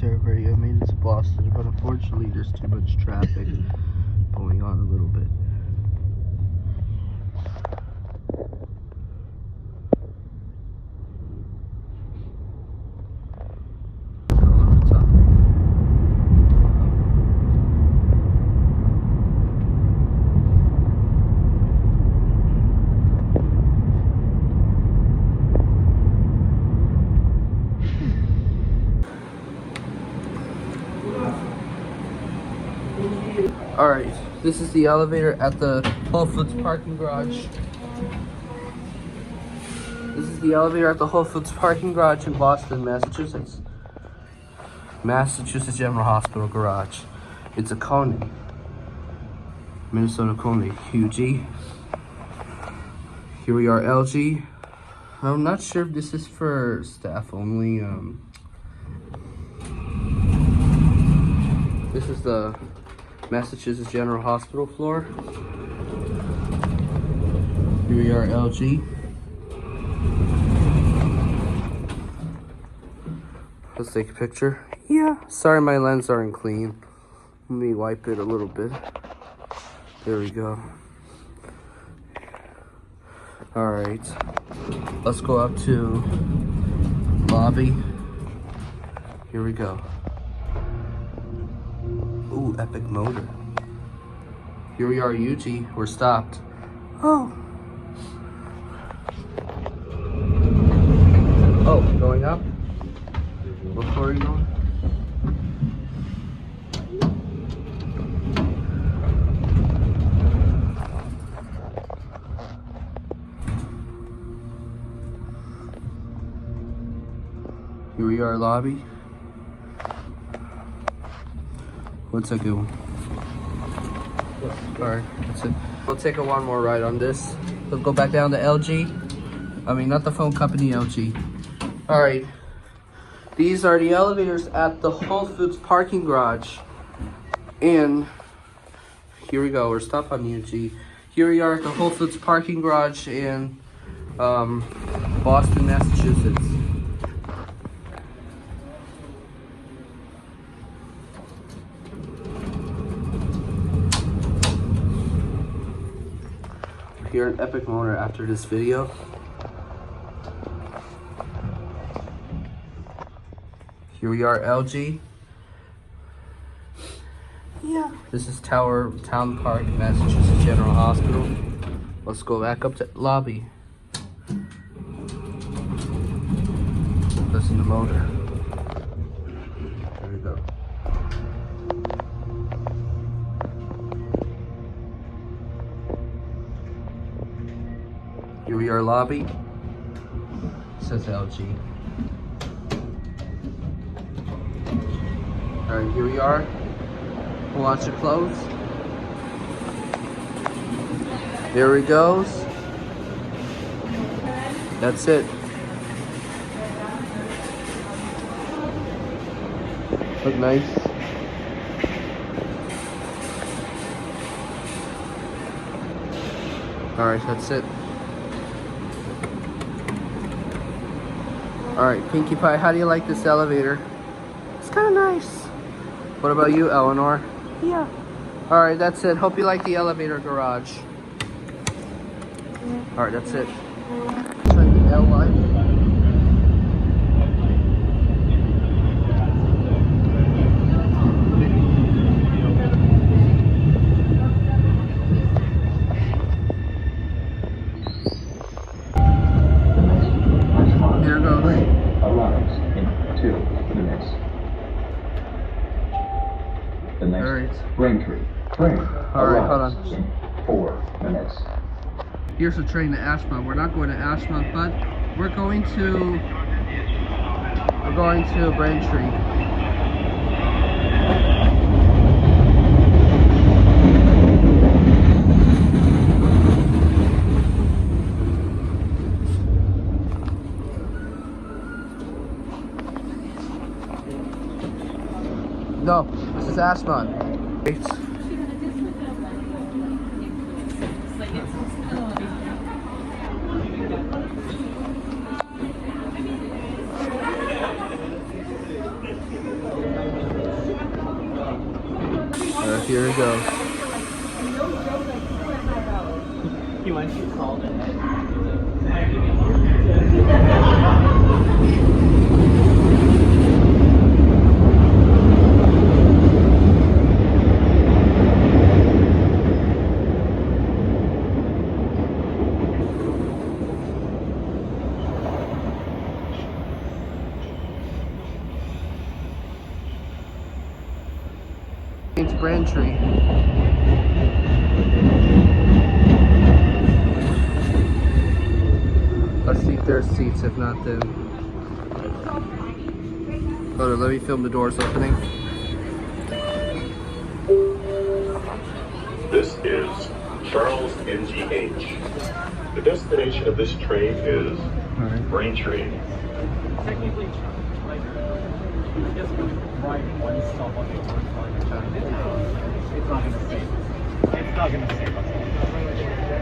already. I made it to Boston, but unfortunately there's too much traffic going on a little bit. Alright, this is the elevator at the Whole Foods parking garage. This is the elevator at the Whole Foods parking garage in Boston, Massachusetts. Massachusetts General Hospital garage. It's a Coney. Minnesota Coney. UG. Here we are, LG. I'm not sure if this is for staff only. This is the Massachusetts General Hospital floor. Here we are, LG. Let's take a picture. Yeah, sorry my lenses aren't clean. Let me wipe it a little bit. There we go. Alright, let's go up to lobby. Here we go. Ooh, epic motor. Here we are, UG. We're stopped. Oh. Oh, going up? What floor are you going? Here we are, lobby. What's a good one? Alright, that's it. We'll take one more ride on this. We'll go back down to LG. I mean, not the phone company, LG. Alright. These are the elevators at the Whole Foods parking garage. And here we go. We're stopped on UG. Here we are at the Whole Foods parking garage in Boston, Massachusetts. Here an epic motor after this video. Here we are, LG. Yeah. This is Town Park, Massachusetts General Hospital. Let's go back up to lobby. Listen to motor. There we go. Here we are, lobby. It says LG. Alright, here we are. Watch it close. There it goes. That's it. Look nice. Alright, that's it. Alright, Pinkie Pie, how do you like this elevator? It's kind of nice. What about you, Elinor? Yeah. Alright, that's it. Hope you like the elevator garage. Alright, that's it. Try the L line. Here goes. Arrives in 2 minutes. The next Alright. Braintree train Alright, hold arrives on. in 4 minutes. Here's the train to Ashmont. We're not going to Ashmont, but we're going to Braintree. No, this is Ashmont. Here it goes. He went to call it. It's Braintree. Let's see if there's seats. If not, then. Hold on, let me film the doors opening. This is Charles NGH. The destination of this train is Braintree. Technically, like, just right one stop on the orange line. It's not gonna save us. It's not gonna save us.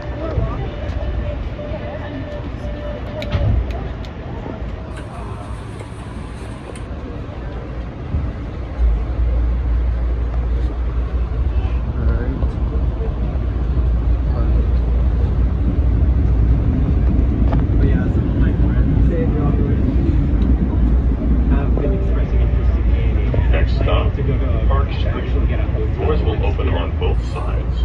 But yeah, some of my friends say they're on the way. Have been expressing interest in gaming. Next stop, To go to Park actually Street. get a hotel. Doors will open on both sides.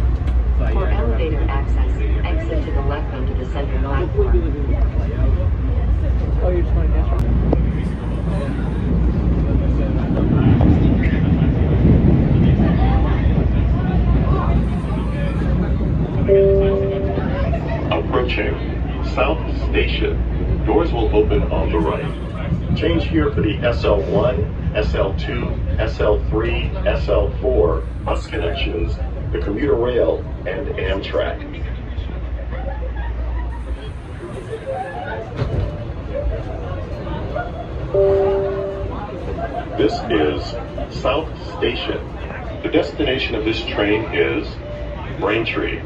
But For yeah, I don't have elevator to- access, exit to the left onto the center Hopefully we platform. live in the layout. Oh, you're just going to dance Approaching South Station. Doors will open on the right. Change here for the SL1, SL2, SL3, SL4 bus connections, the commuter rail, and Amtrak. This is South Station. The destination of this train is Braintree.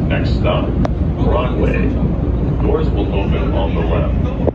Next stop, Broadway. Doors will open on the left.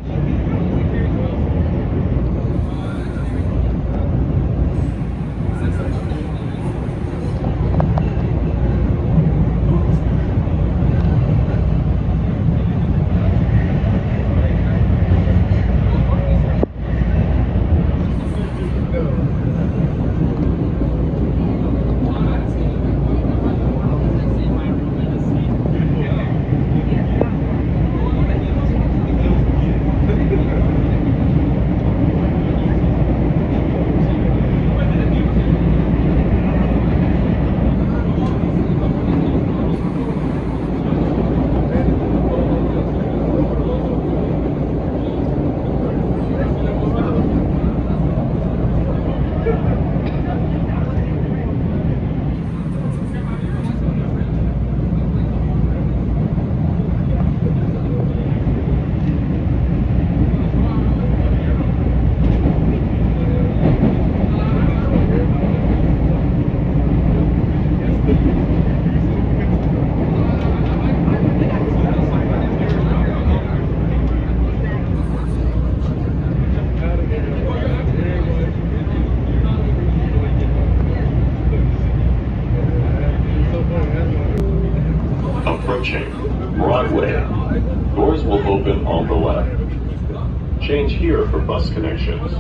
Approaching Broadway. Doors will open on the left. Change here for bus connections.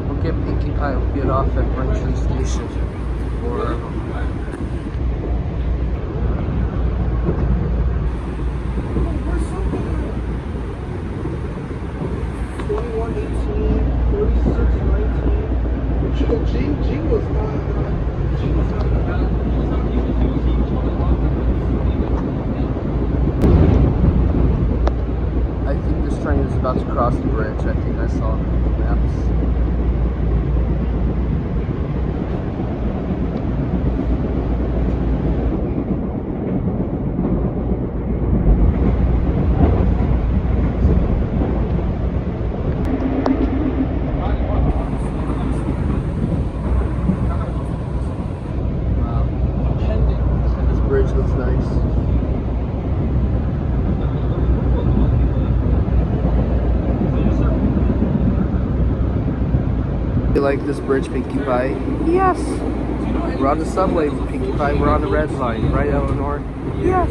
We'll get Pinkie Pie. We'll get off at Braintree Station. Or 21, 18, 36, 19. Gene was not. You like this bridge, Pinkie Pie? Yes. We're on the subway, Pinkie Pie. We're on the red line, right, Elinor? Yes.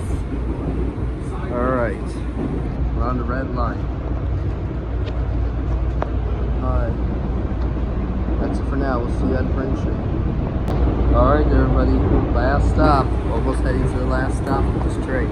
All right. We're on the red line. All right. That's it for now. We'll see you at Braintree. All right, everybody. Last stop. Almost heading to the last stop of this train.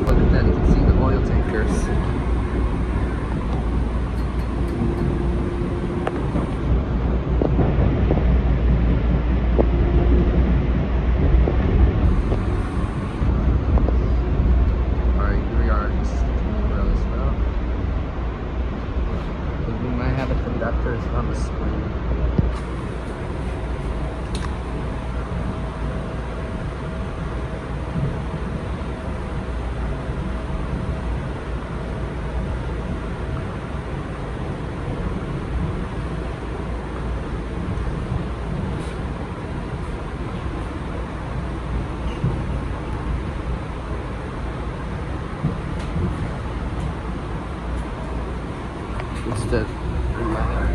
Look at that, you can see the oil tankers. Alright, here we are. This is the rail as well. We might have a conductor on the screen. Instead, in my hand.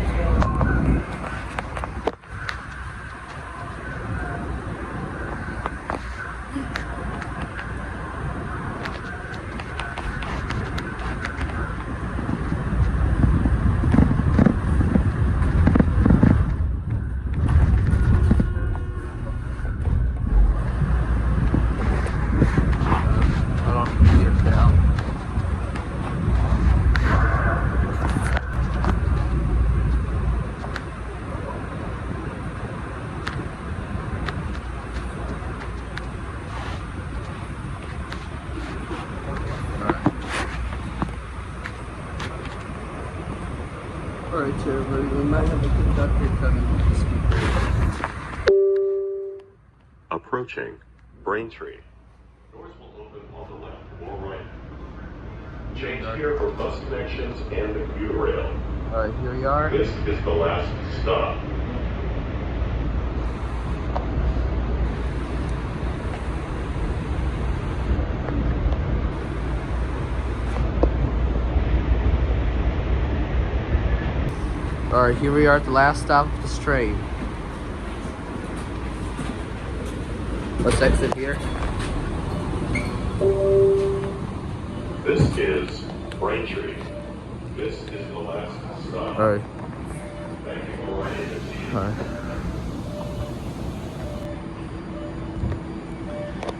I don't see it now. Alright, so everybody, we might have a conductor coming with the speaker. Approaching Braintree. Doors will open on the left or right. Change here for bus connections and the commuter rail. Alright, here we are. This is the last stop. Alright, here we are at the last stop of this train. Let's exit here. This is Braintree. This is the last stop. Alright. Thank you for riding the seat. Alright.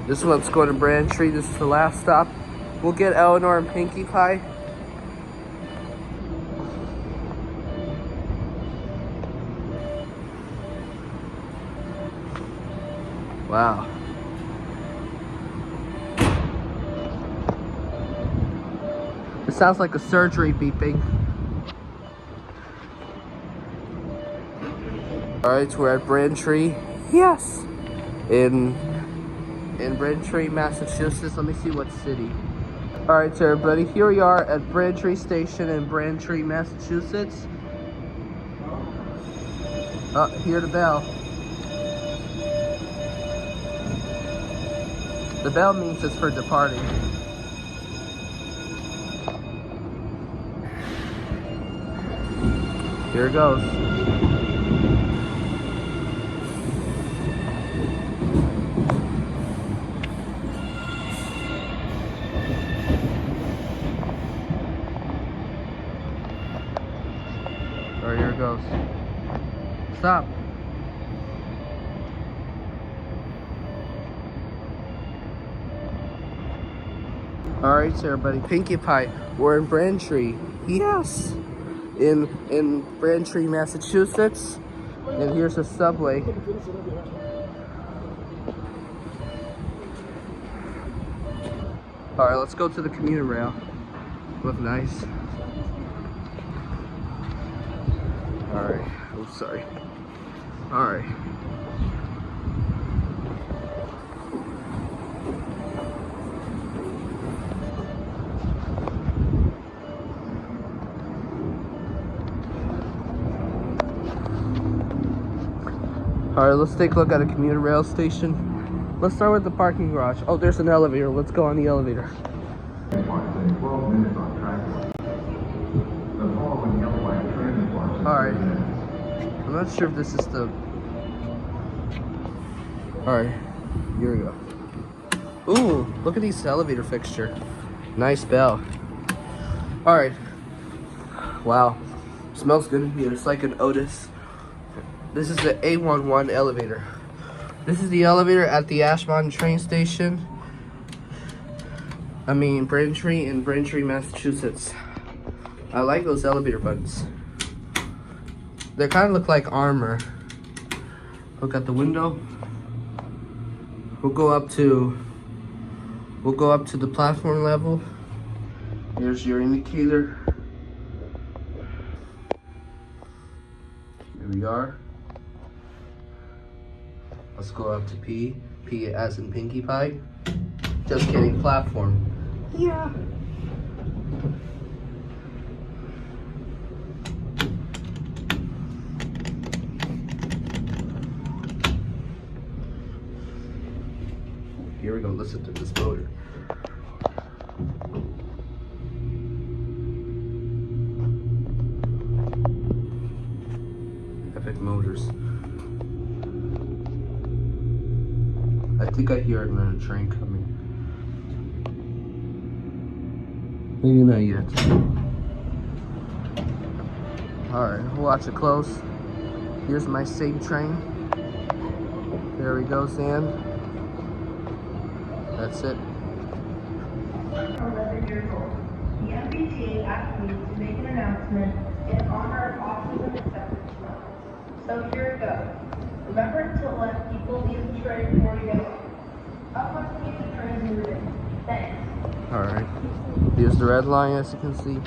This one's going to Braintree. This is the last stop. We'll get Elinor and Pinkie Pie. Wow. It sounds like a surgery beeping. Alright, we're at Braintree. Yes! In Braintree, Massachusetts. Let me see what city. Alright, so everybody, here we are at Braintree Station in Braintree, Massachusetts. Oh, hear the bell. The bell means it's for departing. Here it goes. Alright, here it goes. Stop. Alright, so everybody, Pinkie Pie. We're in Braintree. Yes! In Braintree, Massachusetts. And here's the subway. Alright, let's go to the commuter rail. Look nice. Alright. Oh, sorry. Alright. Alright, let's take a look at a commuter rail station. Let's start with the parking garage. Oh, there's an elevator. Let's go on the elevator. Alright. I'm not sure if this is the... Alright. Here we go. Ooh, look at this elevator fixture. Nice bell. Alright. Wow. Smells good in here. It's like an Otis. This is the A11 elevator. This is the elevator at the Ashmont train station. I mean, Braintree in Braintree, Massachusetts. I like those elevator buttons. They kind of look like armor. Look at the window. We'll go up to the platform level. Here's your indicator. Here we are. Let's go up to P. P as in Pinkie Pie. Just kidding, platform. Yeah. Here we go, listen to this motor. Epic Motors. I think I hear another train coming. Maybe not yet. Alright, we'll watch it close. Here's my same train. There we go, Sam. That's it. 11 years old. The MBTA asked me to make an announcement in honor of Autism Acceptance Month. So here it goes. Remember to let people leave the train before you get off. Up must keep the train moving. Thanks. Alright. Here's the red line, as you can see.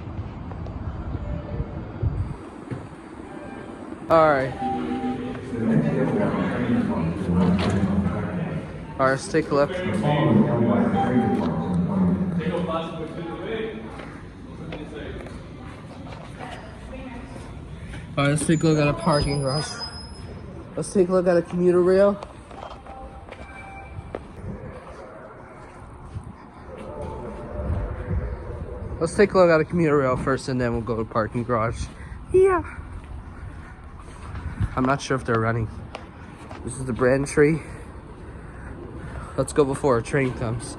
Alright. Alright, let's take a look. Alright, let's take a look at a parking garage. Let's take a look at a commuter rail. Let's take a look at a commuter rail first and then we'll go to parking garage. Yeah. I'm not sure if they're running. This is the Braintree. Let's go before a train comes.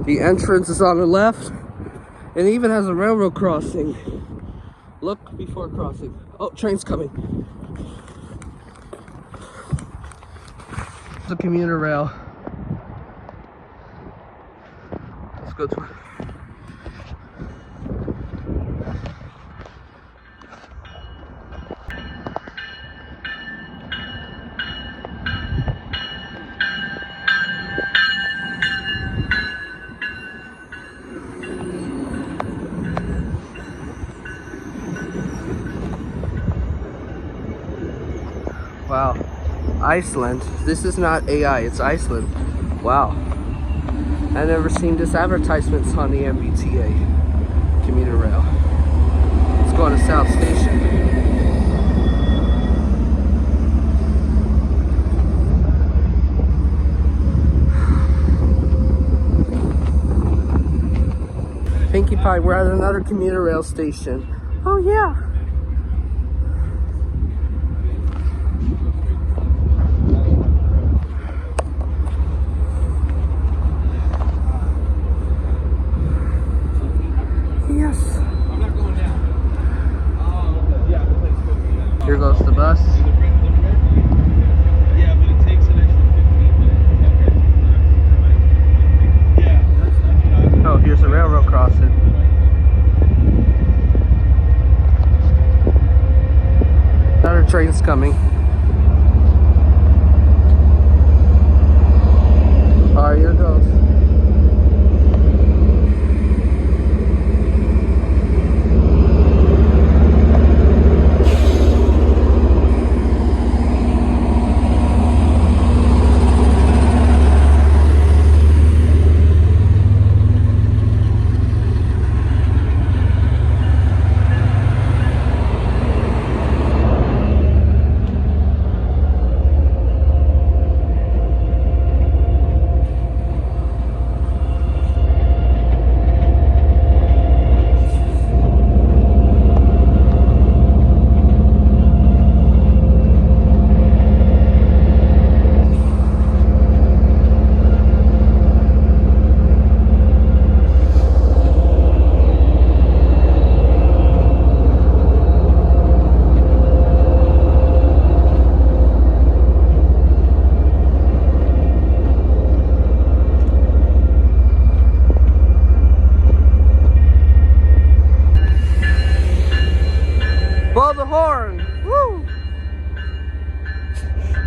The entrance is on the left. It even has a railroad crossing. Look before crossing. Oh, train's coming. The commuter rail. Let's go to it. Wow, Iceland. This is not AI, it's Iceland. Wow. I've never seen this advertisements on the MBTA commuter rail. Let's go on to South Station. Pinkie Pie, we're at another commuter rail station. Oh yeah. bus. Yeah, but it takes an extra 15 minutes. Okay. Yeah, that's what I Oh, here's a railroad crossing. Another train's coming. Alright, here it goes. Blow the horn! Woo!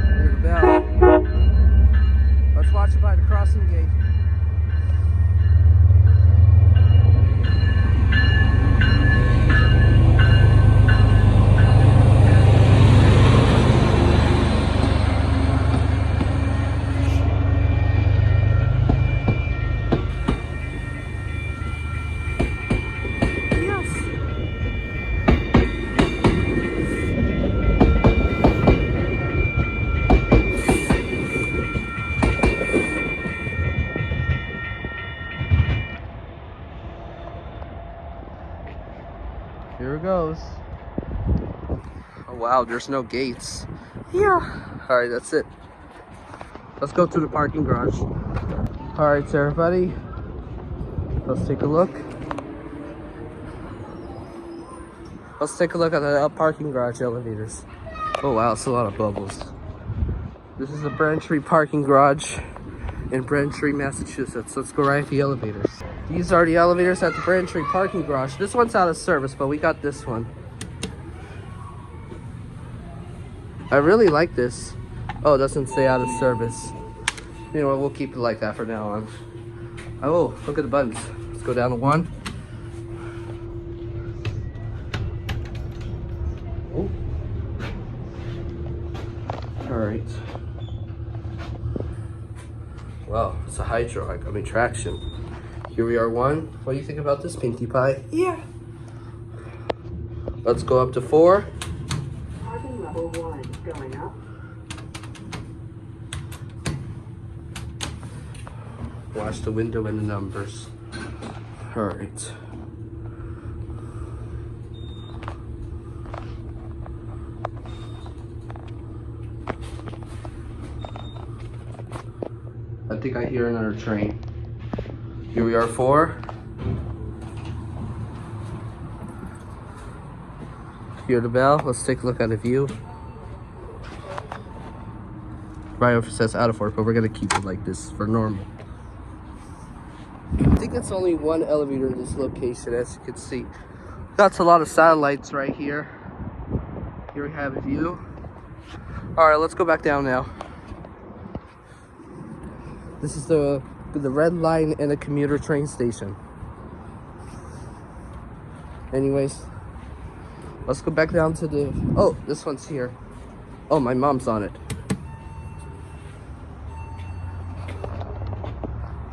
Hear the bell. Let's watch it by the crossing gate. Here it goes. Oh wow, there's no gates. Yeah. Alright, that's it. Let's go to the parking garage. Alright, so everybody, let's take a look. Let's take a look at the parking garage elevators. Oh wow, it's a lot of bubbles. This is the Braintree parking garage in Braintree, Massachusetts. Let's go right at the elevators. These are the elevators at the Braintree parking garage. This one's out of service, but we got this one. I really like this. Oh, it doesn't say out of service. You know what, we'll keep it like that for now on. Oh, look at the buttons. Let's go down to 1. Oh. Alright. Wow, it's a hydraulic, traction. Here we are 1. What do you think about this, Pinkie Pie? Yeah. Let's go up to 4. Parking level 1 going up. Watch the window and the numbers. All right. I think I hear another train. Here we are 4. Hear the bell. Let's take a look at the view. Right over says out of 4, but we're gonna keep it like this for normal. I think it's only one elevator in this location, as you can see. That's a lot of satellites right here. Here we have a view. All right, let's go back down now. This is the red line and a commuter train station. Anyways, let's go back down to the, oh, this one's here. Oh, my mom's on it.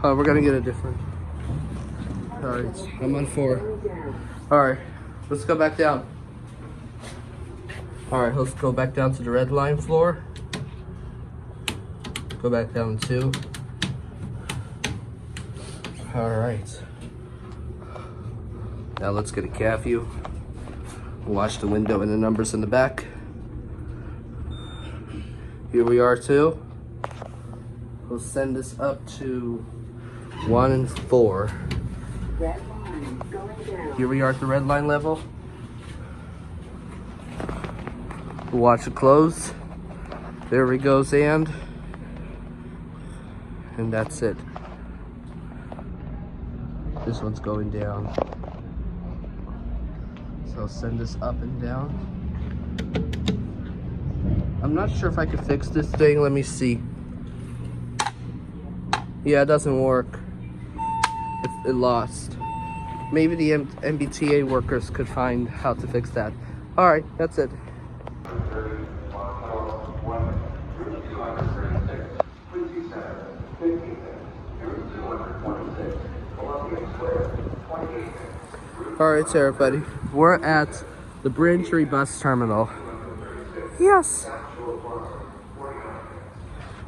Oh, we're gonna get a different. All right, I'm on 4. All right, let's go back down. All right, let's go back down to the red line floor. Go back down to 2. All right. Now let's get a cab view. Watch the window and the numbers in the back. Here we are 2. We'll send this up to 1 and 4. Red line going down. Here we are at the red line level. Watch it close. There we go, and that's it. This one's going down. So send this up and down. I'm not sure if I could fix this thing. Let me see. Yeah, it doesn't work. It lost. Maybe the MBTA workers could find how to fix that. All right, that's it. All right, so everybody, we're at the Braintree bus terminal. Yes.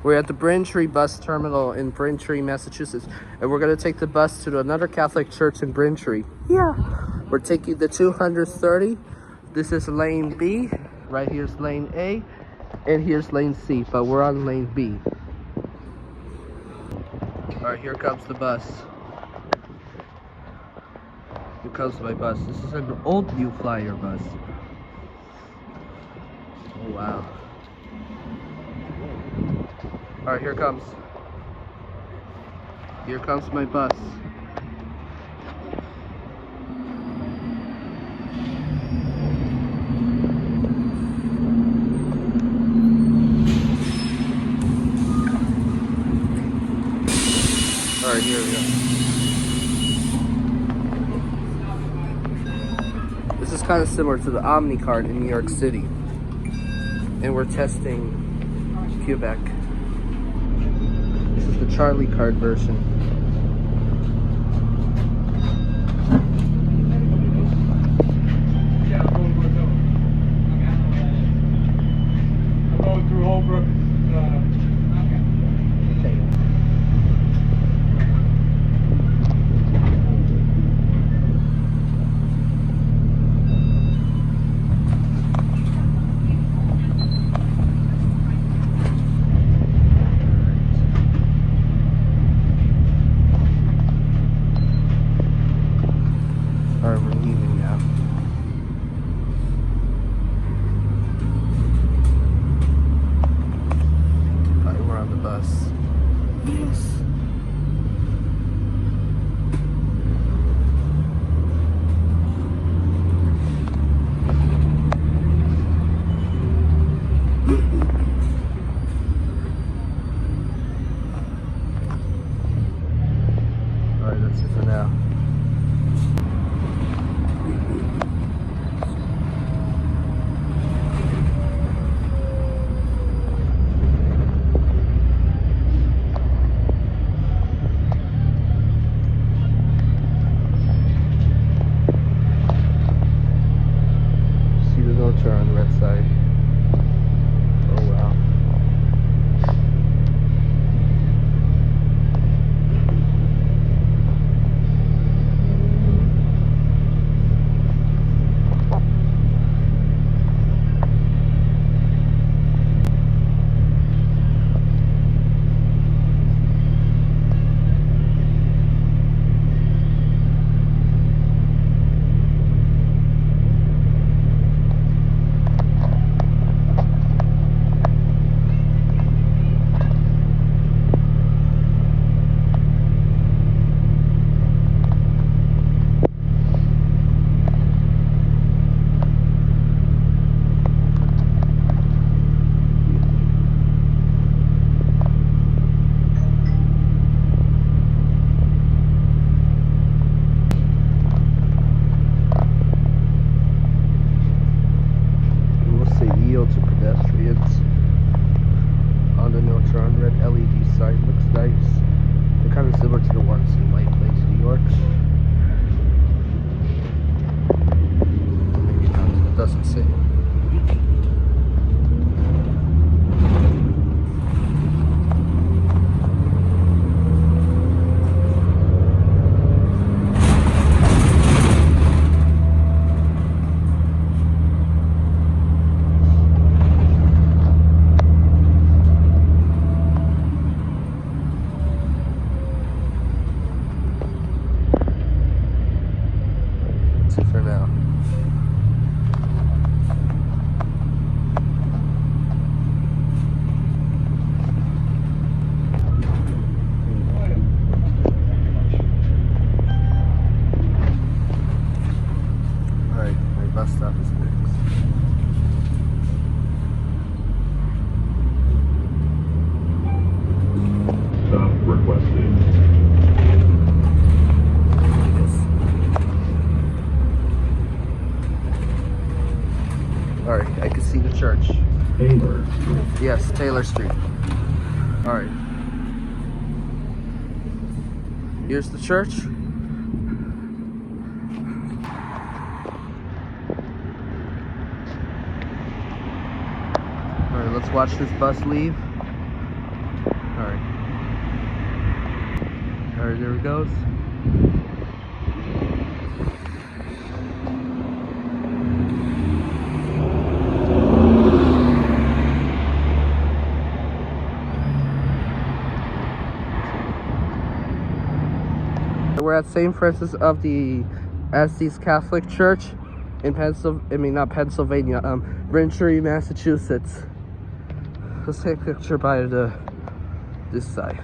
We're at the Braintree bus terminal in Braintree, Massachusetts, and we're gonna take the bus to another Catholic church in Braintree. Yeah. We're taking the 230. This is lane B. Right here's lane A, and here's lane C, but we're on lane B. All right, here comes the bus. Here comes my bus. This is an old New Flyer bus. Oh, wow. All right, here comes. Here comes my bus. All right, here we go. This is kind of similar to the Omni card in New York City. And we're testing Quebec. This is the Charlie card version. Yeah, I'm going through Holbrook. Alright, we're leaving now. Alright, we're on the bus. Yes. Alright, that's it for now. See the notes are on the red side. Oh wow. To pedestrians on the Neutron red LED sign. Looks nice. They're kind of similar to the ones in White Plains, New York. Maybe not. It doesn't say. For now. bus stop is next. Stop requested. Alright, I can see the church. Taylor. Yes, Taylor Street. Alright. Here's the church. Alright, let's watch this bus leave. Alright. Alright, there it goes. We're at St. Francis of the Assisi Catholic Church in Pennsylvania, Braintree, Massachusetts. Let's take a picture by this side.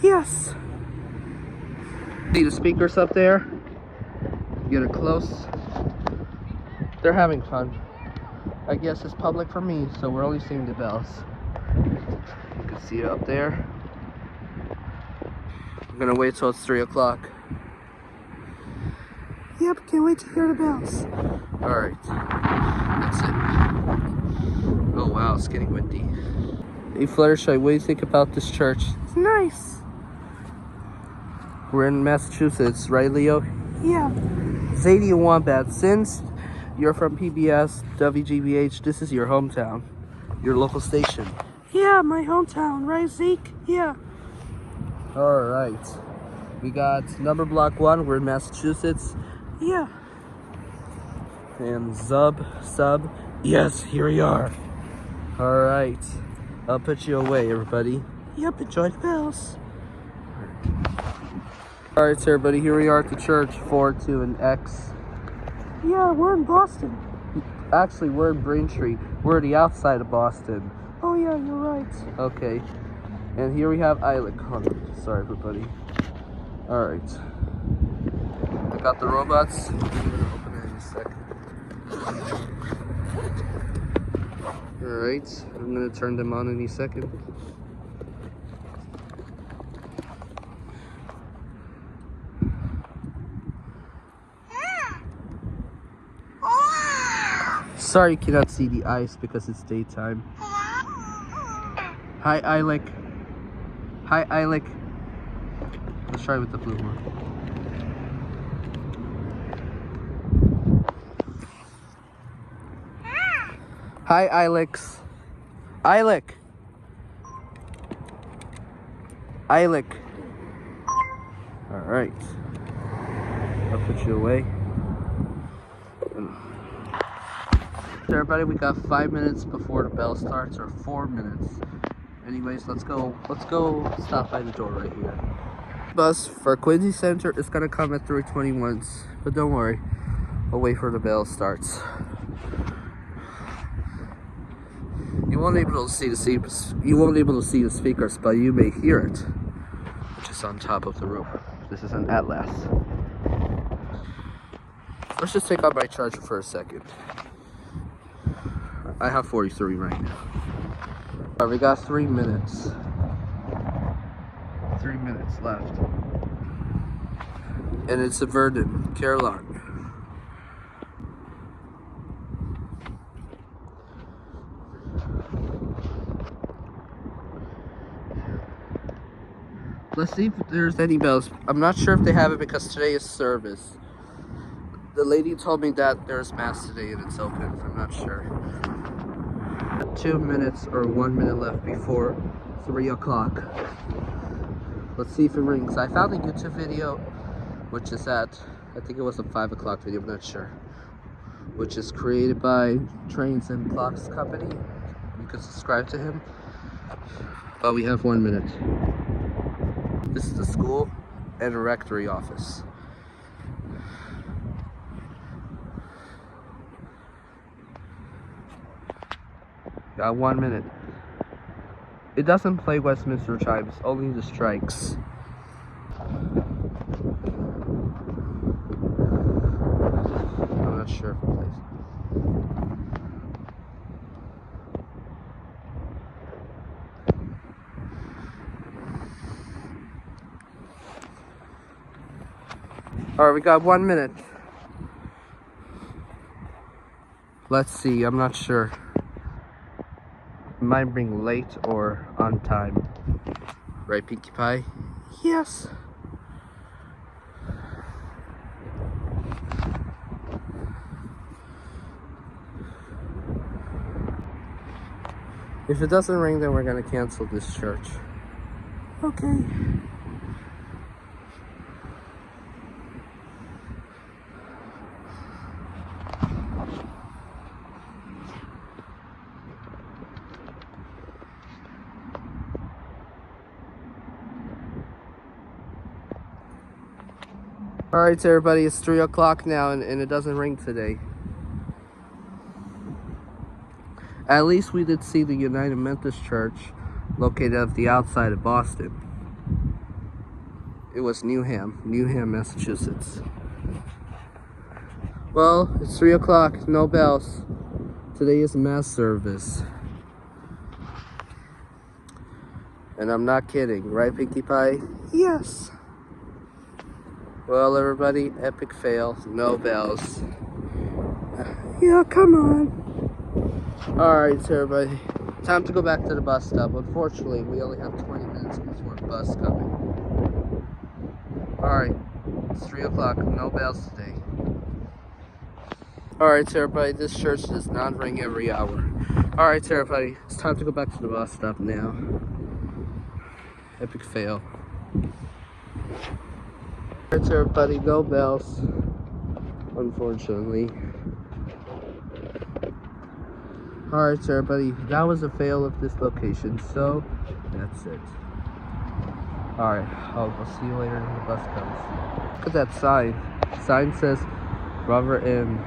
Yes. See the speakers up there? Get it close. They're having fun. I guess it's public for me, so we're only seeing the bells. You can see it up there. I'm gonna wait till it's 3 o'clock. Yep, can't wait to hear the bells. Alright, that's it. Oh wow, it's getting windy. Hey Fluttershy, what do you think about this church? It's nice. We're in Massachusetts, right Leo? Yeah. Zadie and Wombat, since you're from PBS, WGBH, this is your hometown. Your local station. Yeah, my hometown, right Zeke? Yeah. Alright, we got number block 1, we're in Massachusetts. Yeah. And sub, yes, here we are. Alright, I'll put you away, everybody. Yep, enjoy the bells. Alright, so everybody, here we are at the church, 4-2 and X. Yeah, we're in Boston. Actually, we're in Braintree. We're the outside of Boston. Oh yeah, you're right. Okay. And here we have Isaac. Sorry, everybody. Alright. I got the robots. I'm gonna open it in a second. Alright. I'm gonna turn them on any second. Sorry you cannot see the ice because it's daytime. Hi, Isaac. Hi, Isaac. Let's try with the blue one. Hi, Ilex. Isaac. Isaac. Alright. I'll put you away. Everybody, we got 5 minutes before the bell starts, or 4 minutes. Anyways, let's go stop by the door right here. Bus for Quincy Center is gonna come at 3:21, but don't worry, I'll wait for the bell starts. You won't be able to see the speakers, but you may hear it, which is on top of the roof. This is an Atlas. Let's just take out my charger for a second. I have 43 right now. Alright, we got 3 minutes. 3 minutes left. And it's a Vernon, Caroline. Let's see if there's any bells. I'm not sure if they have it because today is service. The lady told me that there's mass today and it's open. I'm not sure. 2 minutes or 1 minute left before 3 o'clock. Let's see if it rings. I found a YouTube video, which is at, I think it was a 5 o'clock video, I'm not sure, which is created by Trains and Clocks Company. You can subscribe to him. But we have 1 minute. This is the school and a rectory office. Got 1 minute. It doesn't play Westminster chimes, only the strikes. I'm not Alright, we got 1 minute. Let's see, I'm not sure. Might bring late or on time. Right, Pinkie Pie? Yes. If it doesn't ring, then we're gonna cancel this church. Okay. Alright, so everybody, it's 3 o'clock now and it doesn't ring today. At least we did see the United Methodist Church located at the outside of Boston. It was Newham, Massachusetts. Well, it's 3 o'clock, no bells. Today is mass service. And I'm not kidding, right, Pinkie Pie? Yes. Well, everybody, epic fail, no bells. Yeah, come on. Alright, so everybody, time to go back to the bus stop. Unfortunately, we only have 20 minutes before the bus coming. Alright, it's 3 o'clock, no bells today. Alright, so everybody, this church does not ring every hour. Alright, so everybody, it's time to go back to the bus stop now. Epic fail. Alright, so everybody, no bells, unfortunately. Alright, so everybody, that was a fail of this location, so that's it. Alright, we'll see you later when the bus comes. Look at that sign. The sign says Robert in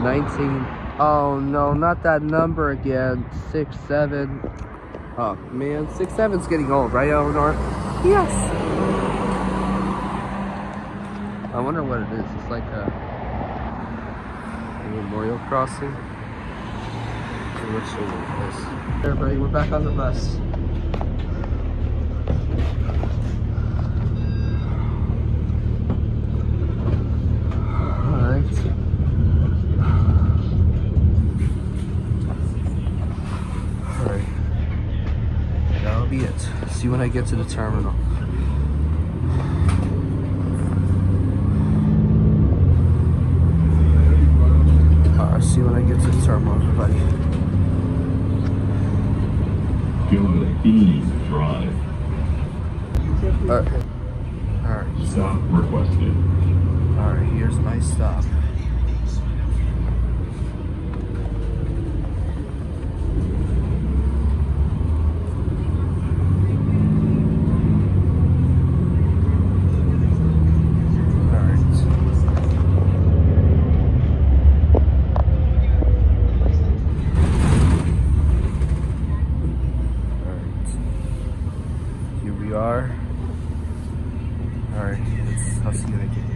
19. Oh no, not that number again. 67. Oh man, 67's getting old, right, Elinor? Yes. I wonder what it is. It's like a memorial crossing. Which is this? Everybody, we're back on the bus. Alright. Alright. That'll be it. See you when I get to the terminal. Alright, see you when I get to the terminal, everybody. Gilbert Drive. Alright. Stop requested. Alright, here's my stop. Alright, I'll see you when I get here.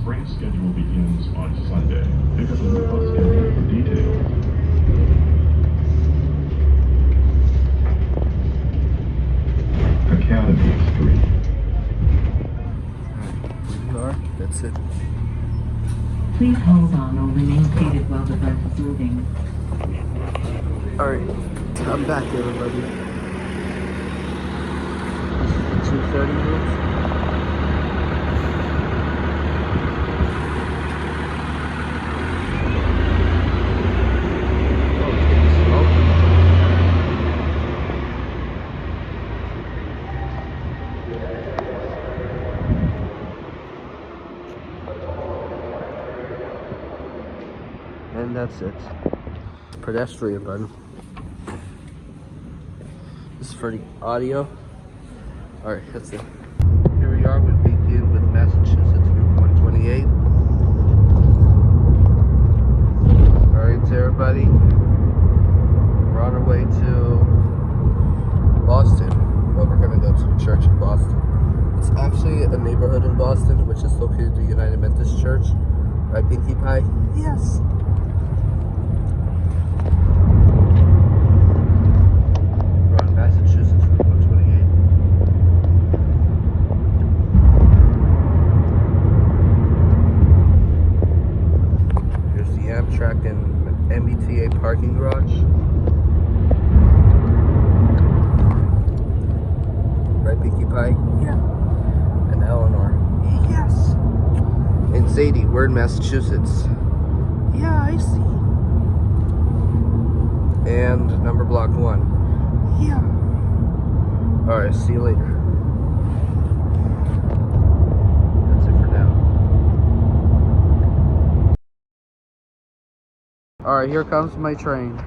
Spring schedule begins on Sunday. Pick up a new bus schedule for details. Academy Street. Here you are. That's it. Please hold on or remain seated while the bus is moving. Alright, I'm back, everybody. 2:30 minutes. And that's it. Pedestrian button. This is for the audio. Alright, that's it. Here we are, we begin with Massachusetts Route 128. Alright, so everybody, we're on our way to Boston. Well, we're gonna go to a church in Boston. It's actually a neighborhood in Boston, which is located at the United Methodist Church. Right, Pinkie Pie? Yes. We're on Massachusetts Route 128. Here's the Amtrak and MBTA parking garage. Right, Pinkie Pie? Yeah. And Elinor? Yes. And Zadie, we're in Massachusetts. Yeah, I see. And number block 1. Yeah. Alright, see you later. That's it for now. Alright, here comes my train.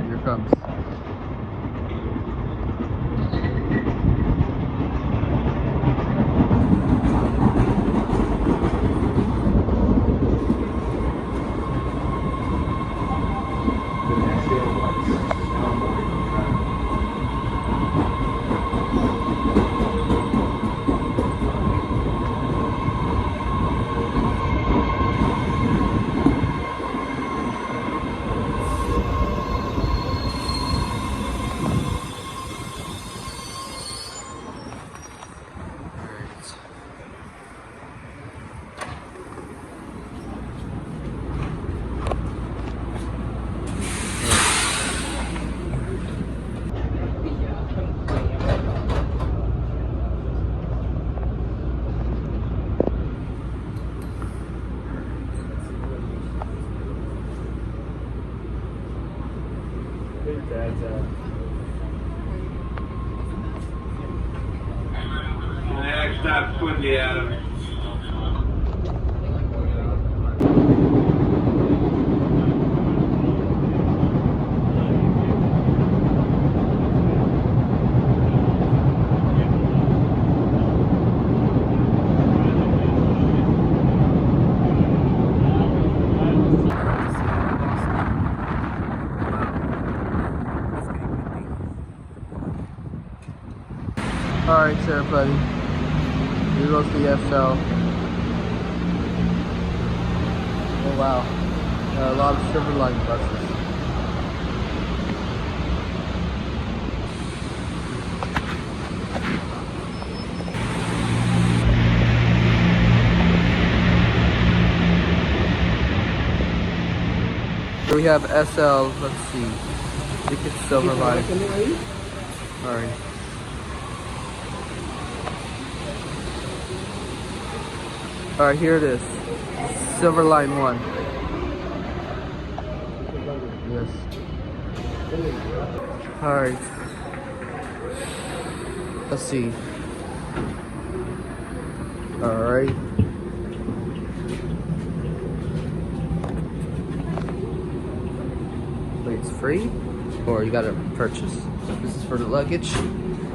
Here comes. Next stop quickly, Adam. Alright, so everybody, here goes the SL. Oh wow, a lot of Silver Line buses. Here we have SL, let's see, I think it's Silver Line. Alright. Alright, here it is. Silver Line 1. Yes. Alright. Let's see. Alright. Wait, it's free? Or you gotta purchase? This is for the luggage.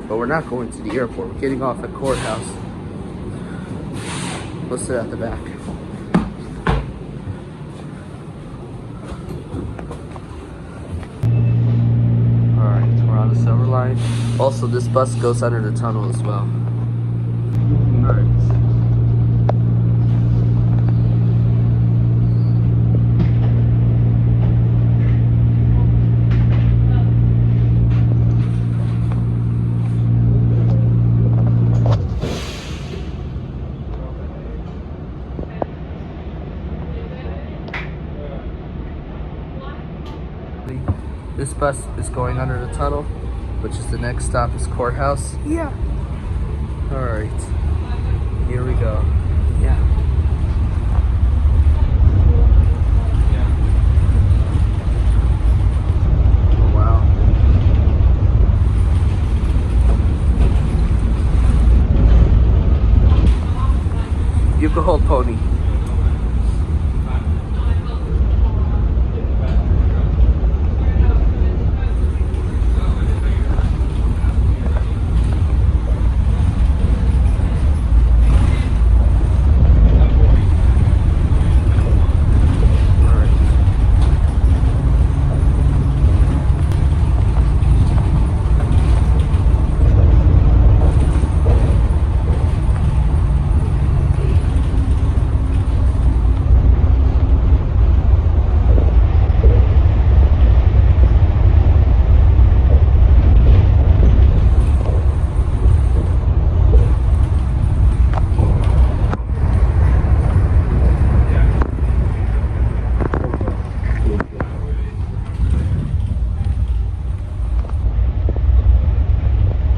But we're not going to the airport. We're getting off at Courthouse. Let's sit at the back. Alright, we're on the Silver Line. Also, this bus goes under the tunnel as well. Alright. This bus is going under the tunnel, which is the next stop is Courthouse. Yeah. Alright. Here we go. Yeah. whole pony.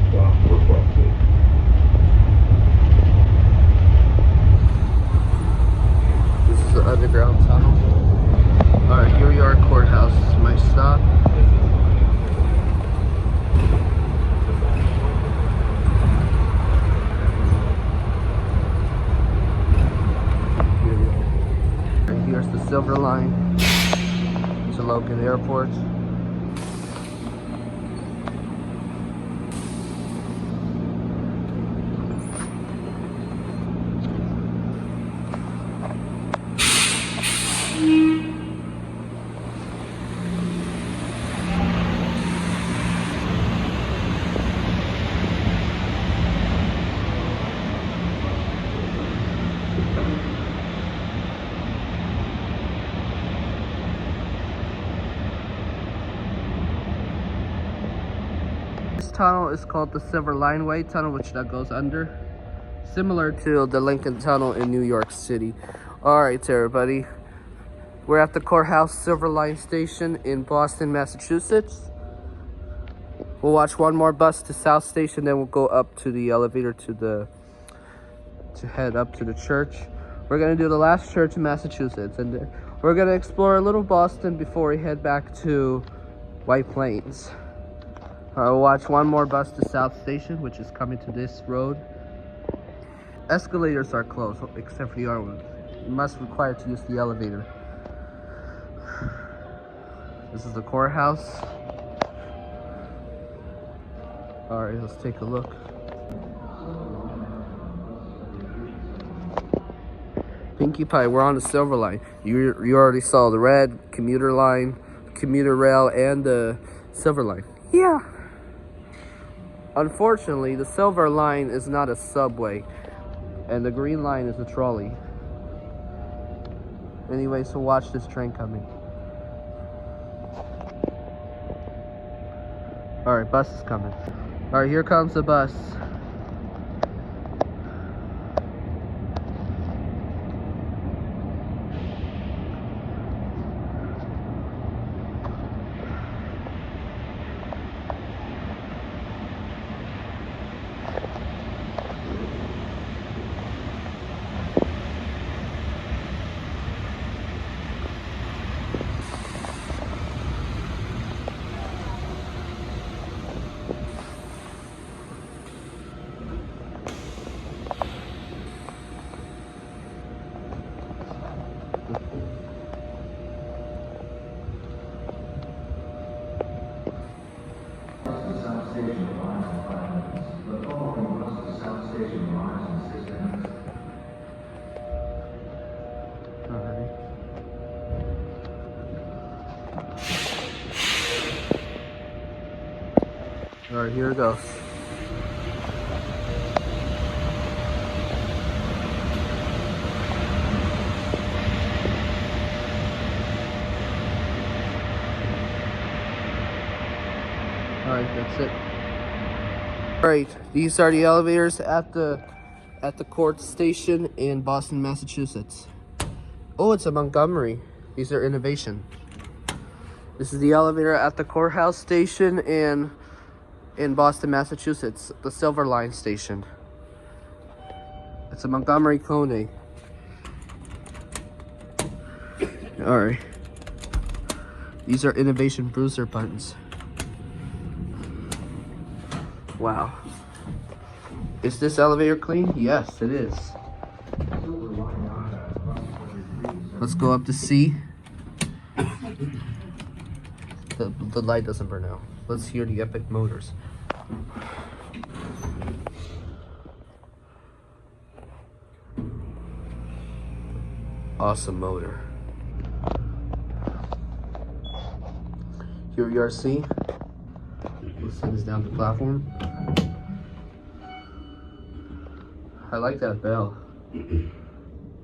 Stop requested. This is the underground tunnel. Alright, here we are at courthouse. This is my stop. And here's the Silver Line to Logan Airport. This tunnel is called the Silver Line Way Tunnel, which that goes under, similar to the Lincoln Tunnel in New York City. All right, everybody, we're at the courthouse Silver Line Station in Boston, Massachusetts. We'll watch one more bus to South Station, then we'll go up to the elevator to head up to the church. We're gonna do the last church in Massachusetts, and then we're gonna explore a little Boston before we head back to White Plains. We'll watch one more bus to South Station, which is coming to this road. Escalators are closed, except for the other one. You must require to use the elevator. This is the courthouse. Alright, let's take a look. Pinkie Pie, we're on the Silver Line. You already saw the red commuter line, commuter rail, and the Silver Line. Yeah. Unfortunately, the Silver Line is not a subway, and the green line is a trolley. Anyway, so watch this train coming. Alright, bus is coming. Alright, here comes the bus. Alright, here it goes. Alright, that's it. Alright, these are the elevators at the court station in Boston, Massachusetts. Oh, it's a Montgomery. These are innovation. This is the elevator at the courthouse station in Boston, Massachusetts, the Silver Line station. It's a Montgomery Kone. Alright. These are innovation bruiser buttons. Wow. Is this elevator clean? Yes, it is. Let's go up to C. The light doesn't burn out. Let's hear the epic motors. Awesome motor. Here we are, C. Let's send this down the platform. I like that bell.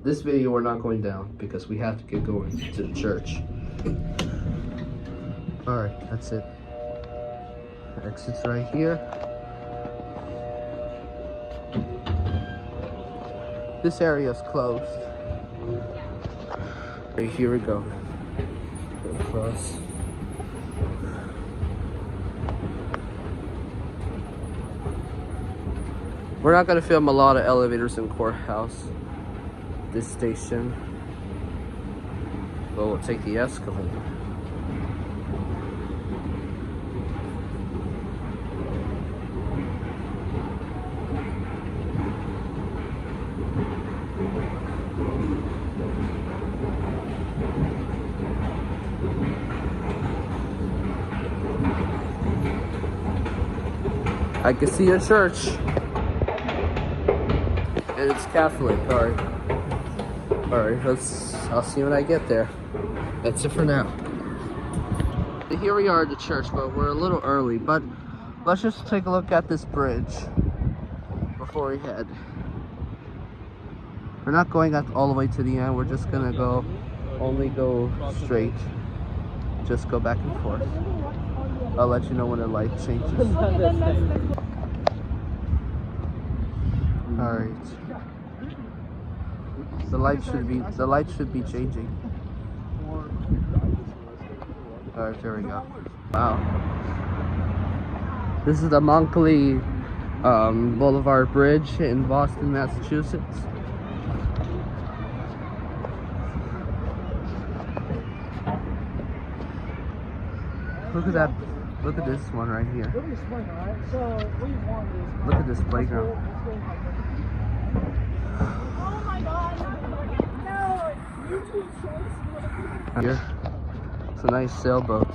This video we're not going down because we have to get going to the church. Alright, that's it. Exit's right here. This area is closed. Right, here we go. Go across. We're not gonna film a lot of elevators in Courthouse. This station. But we'll take the escalator. I can see a church. And it's Catholic, alright. Alright, I'll see when I get there. That's it for now. Here we are at the church, but we're a little early. But let's just take a look at this bridge before we head. We're not going all the way to the end. We're just gonna only go straight. Just go back and forth. I'll let you know when the light changes. Alright. The light should be changing. Alright, there we go. Wow. This is the Monkley Boulevard Bridge in Boston, Massachusetts. Look at that. Look at this one right here. Look at this playground. Oh my god. No. Here. It's a nice sailboat.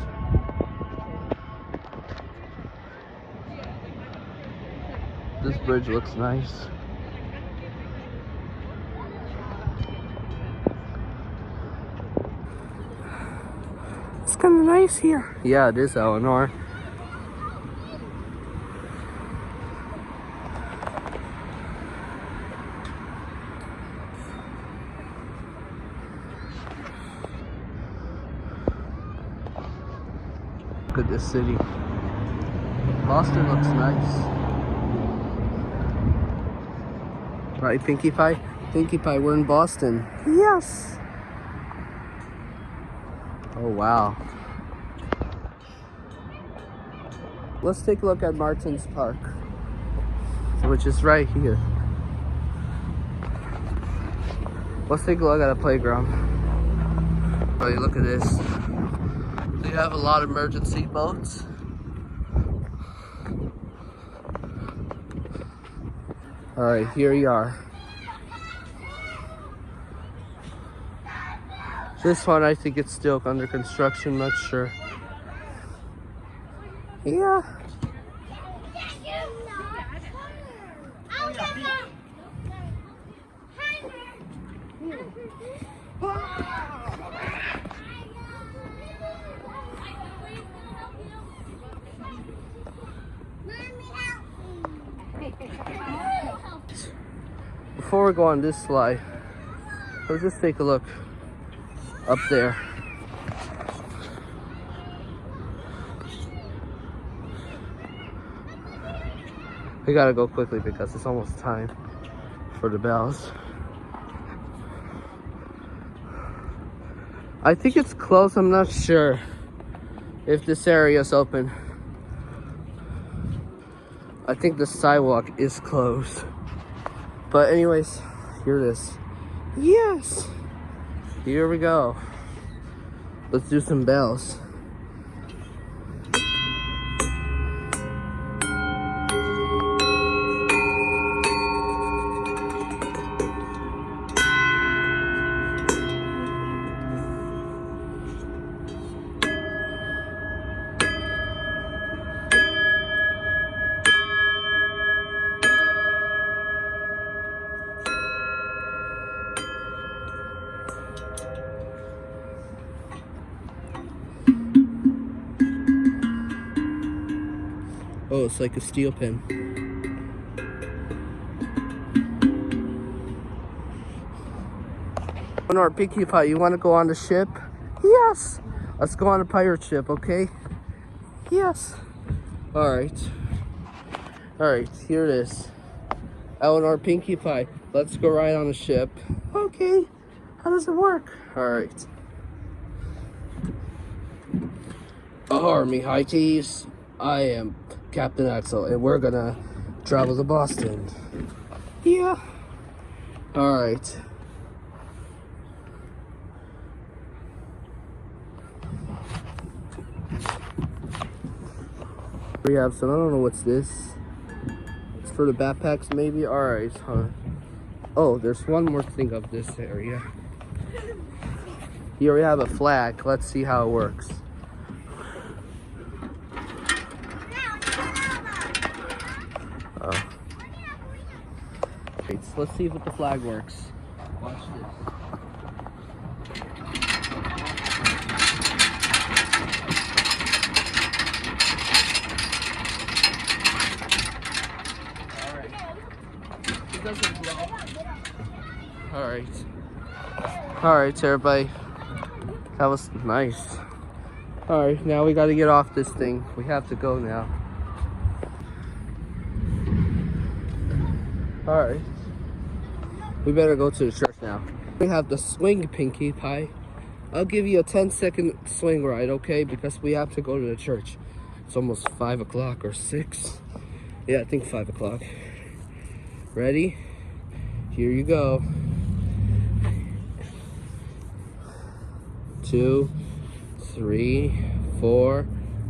This bridge looks nice. It's kind of nice here. Yeah, it is, Elinor. Look at this city. Boston looks nice. Right, Pinkie Pie? Pinkie Pie, we're in Boston. Yes! Oh, wow. Let's take a look at Martin's Park, which is right here. Let's take a look at a playground. Oh, look at this. They have a lot of emergency boats. Alright, here we are. This one, I think it's still under construction, not sure. Yeah. Before we go on this slide, let's just take a look up there. We gotta go quickly because it's almost time for the bells. I think it's closed. I'm not sure if this area is open. I think the sidewalk is closed. But anyways, here it is. Yes! Here we go. Let's do some bells. Oh, it's like a steel pin. Elinor, Pinkie Pie, you want to go on the ship? Yes. Let's go on a pirate ship, okay? Yes. All right. All right, here it is. Elinor, Pinkie Pie, let's go ride on the ship. Okay. How does it work? All right. Army High Tees. I am Captain Axel, and we're gonna travel to Boston. Yeah. All right. We have some, I don't know what's this. It's for the backpacks maybe? Alright, huh? Oh, there's one more thing of this area. Here we have a flag. Let's see how it works. Oh. Wait, so let's see if the flag works. Watch this. Alright, everybody. That was nice. Alright, now we gotta get off this thing. We have to go now. Alright. We better go to the church now. We have the swing, Pinkie Pie. I'll give you a 10-second swing ride, okay? Because we have to go to the church. It's almost 5 o'clock or 6. Yeah, I think 5 o'clock. Ready? Here you go. 2, 3, 4,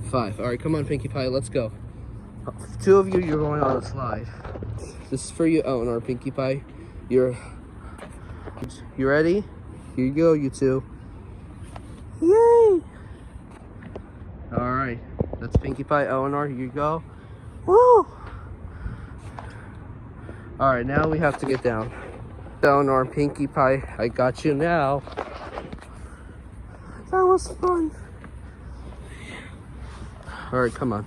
5. All right, come on, Pinkie Pie, let's go. 2 of you, you're going on a slide. This is for you, Elinor, Pinkie Pie. You ready? Here you go, you 2. Yay! All right, that's Pinkie Pie, Elinor. Here you go. Woo! All right, now we have to get down. Elinor, Pinkie Pie, I got you now. That was fun. All right, come on.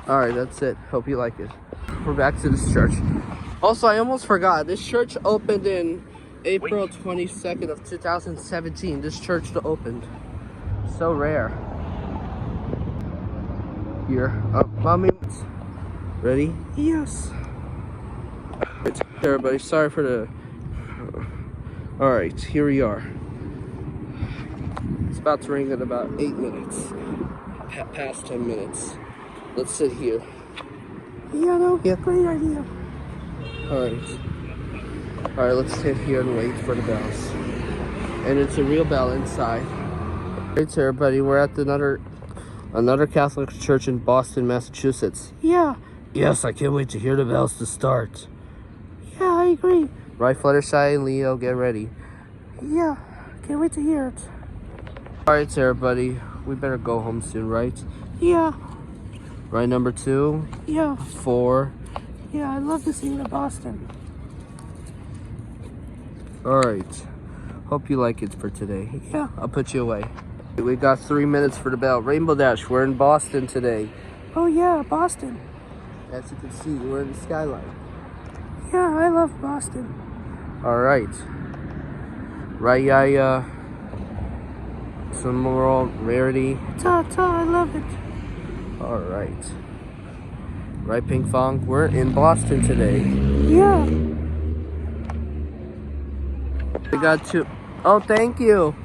All right, that's it. Hope you like it. We're back to this church. Also, I almost forgot. This church opened in April 22nd of 2017. This church opened. So rare. Here. Oh, mommy. Ready? Yes. Hey, everybody. Sorry for the... All right, here we are. It's about to ring in about 8 minutes. Past 10 minutes. Let's sit here. Yeah, no, yeah, great idea. Alright. Alright, let's sit here and wait for the bells. And it's a real bell inside. Alright, everybody, we're at another Catholic church in Boston, Massachusetts. Yeah. Yes, I can't wait to hear the bells to start. Yeah, I agree. Right, Fluttershy and Leo, get ready. Yeah, can't wait to hear it. Alright, everybody, we better go home soon, right? Yeah. Right, number 2? Yeah. 4. Yeah, I love to sing to Boston. Alright. Hope you like it for today. Yeah. I'll put you away. We got 3 minutes for the bell. Rainbow Dash, we're in Boston today. Oh yeah, Boston. As you can see, we're in the skyline. Yeah, I love Boston. Alright. Right, some more rarity. Ta-ta, I love it. Alright. Right, Ping Fong? We're in Boston today. Yeah. We got 2. Oh, thank you.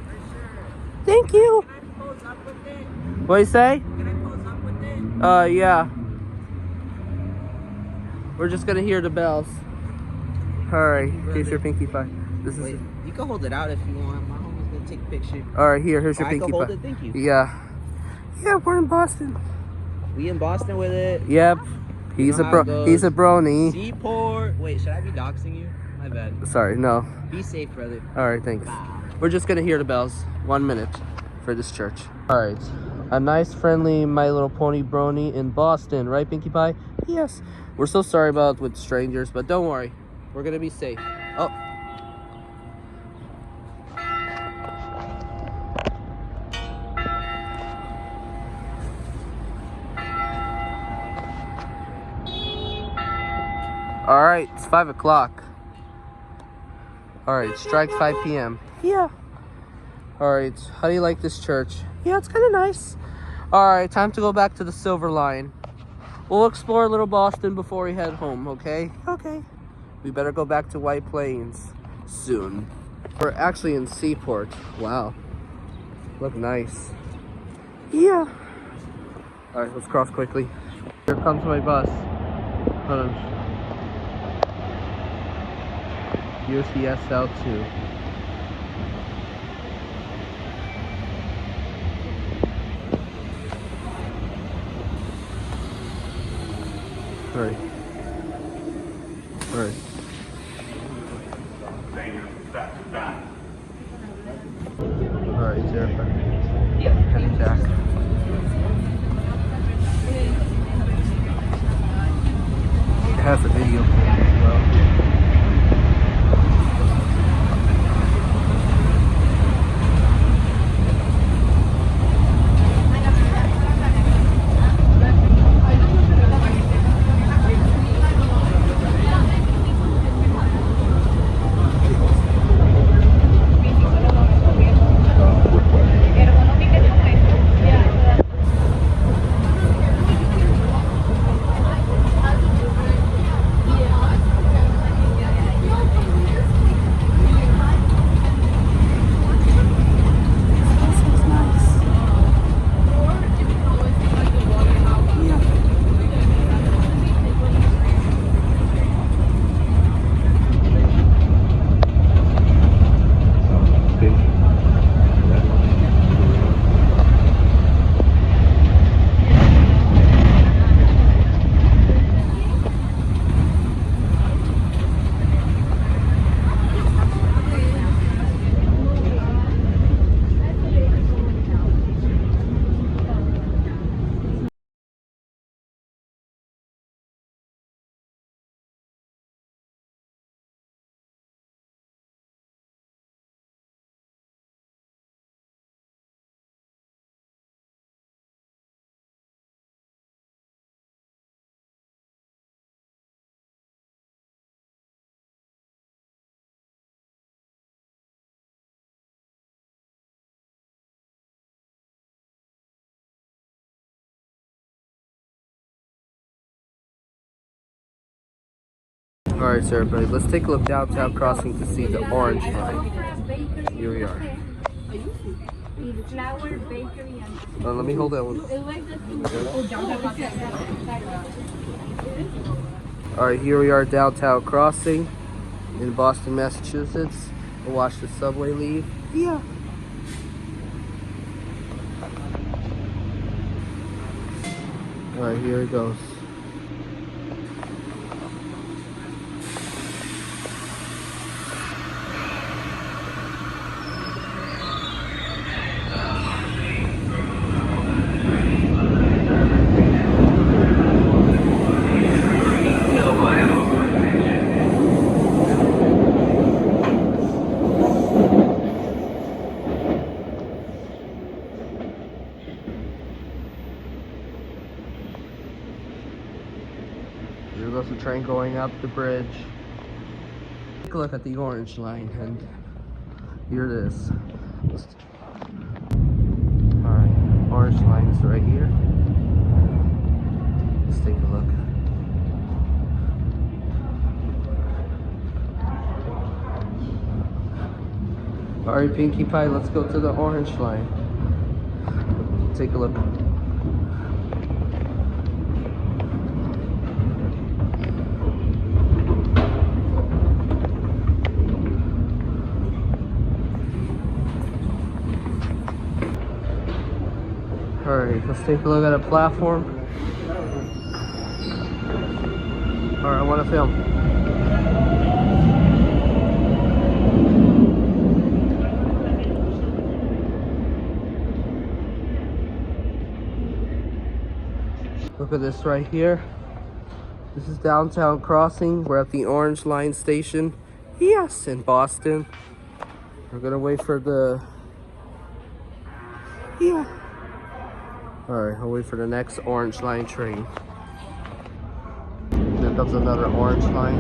Thank you. What do you say? Yeah. We're just gonna hear the bells. Alright, here's your Pinkie Pie. Wait, you can hold it out if you want. My homie's gonna take a picture. Alright, here's your I Pinkie can Pie. hold it, thank you. Yeah. Yeah, we're in Boston. We in Boston with it? Yep. He's a brony. Seaport. Wait, should I be doxing you? My bad. Sorry, no. Be safe, brother. Alright, thanks. Wow. We're just gonna hear the bells. 1 minute for this church. Alright. A nice, friendly My Little Pony brony in Boston, right, Pinkie Pie? Yes. We're so sorry about with strangers, but don't worry. We're gonna be safe. Oh. All right, it's 5 o'clock. All right, strike 5 p.m. Yeah. All right, how do you like this church? Yeah, it's kind of nice. All right, time to go back to the Silver Line. We'll explore Little Boston before we head home, okay? Okay. We better go back to White Plains soon. We're actually in Seaport. Wow. Look nice. Yeah. All right, let's cross quickly. Here comes my bus. Hold on. Here's the SL2. All right. All right. All right, Sarah. Heading back. It has a video player as well. All right, so everybody, let's take a look downtown crossing to see the orange line. Here we are. Let me hold that one. All right, here we are downtown crossing in Boston, Massachusetts. We'll watch the subway leave. Yeah. All right, here it goes. Here goes the train going up the bridge. Take a look at the orange line, and here it is. Alright, orange line is right here. Let's take a look. Alright, Pinkie Pie, let's go to the orange line. Take a look. Alright, let's take a look at a platform. Alright, I want to film. Look at this right here. This is downtown crossing. We're at the Orange Line station. Yes, in Boston. We're gonna wait for the... Yeah. Alright, I'll wait for the next Orange Line train. The comes another orange line.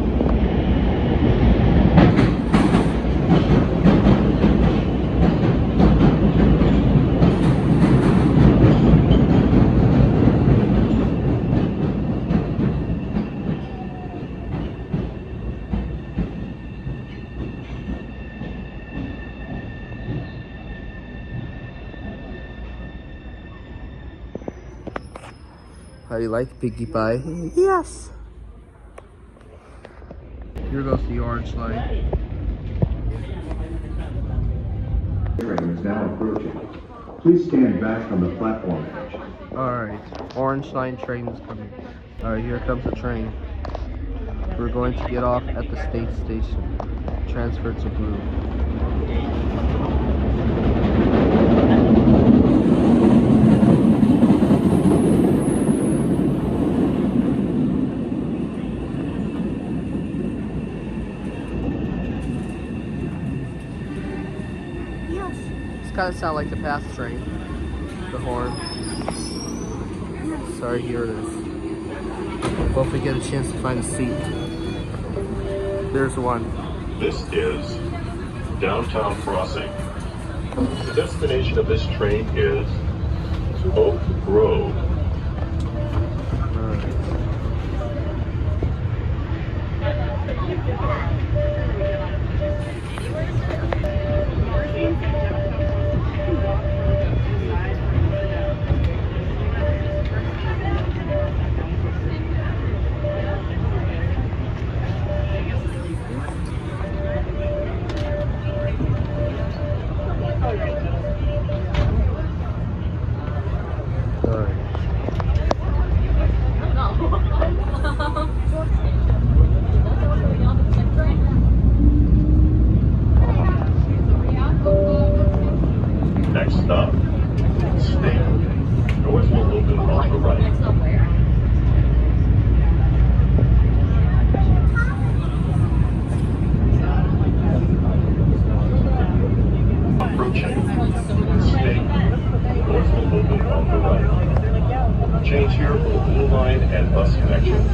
How do you like Pinkie Pie? Yes! Here goes the orange line. Train is now approaching. Please stand back from the platform edge. Alright, orange line train is coming. Alright, here comes the train. We're going to get off at the state station. Transfer to blue. Kind of sound like the past train. The horn. Sorry, here it is. Hopefully get a chance to find a seat. There's one. This is Downtown Crossing. The destination of this train is Oak Grove. Next stop, State. Doors will open on the right. Approaching State. Doors will open on the right. Change here for the Blue Line and bus connections.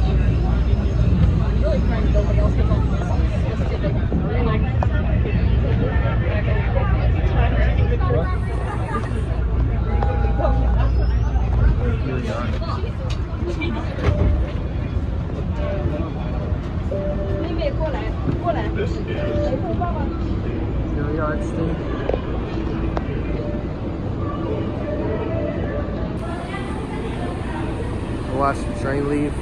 This is Here we are at state. Watch the train leave.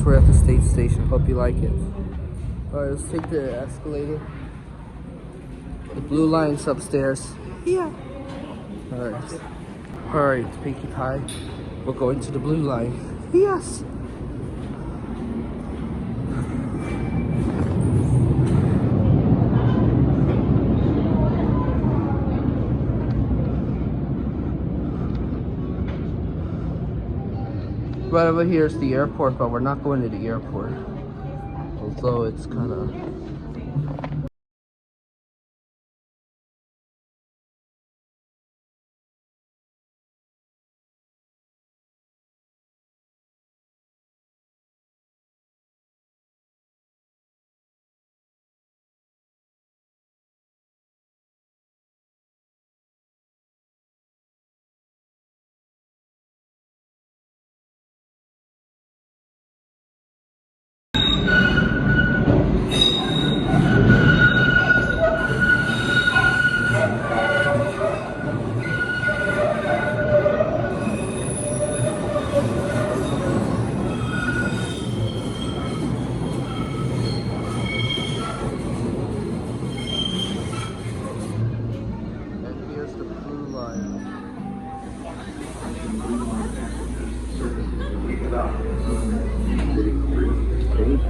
We're at the state station. Hope you like it. Alright, let's take the escalator. The blue line's upstairs. Yeah. Alright. Alright, Pinkie Pie. We're going to the blue line. Yes. Right over here is the airport, but we're not going to the airport. Although it's kind of...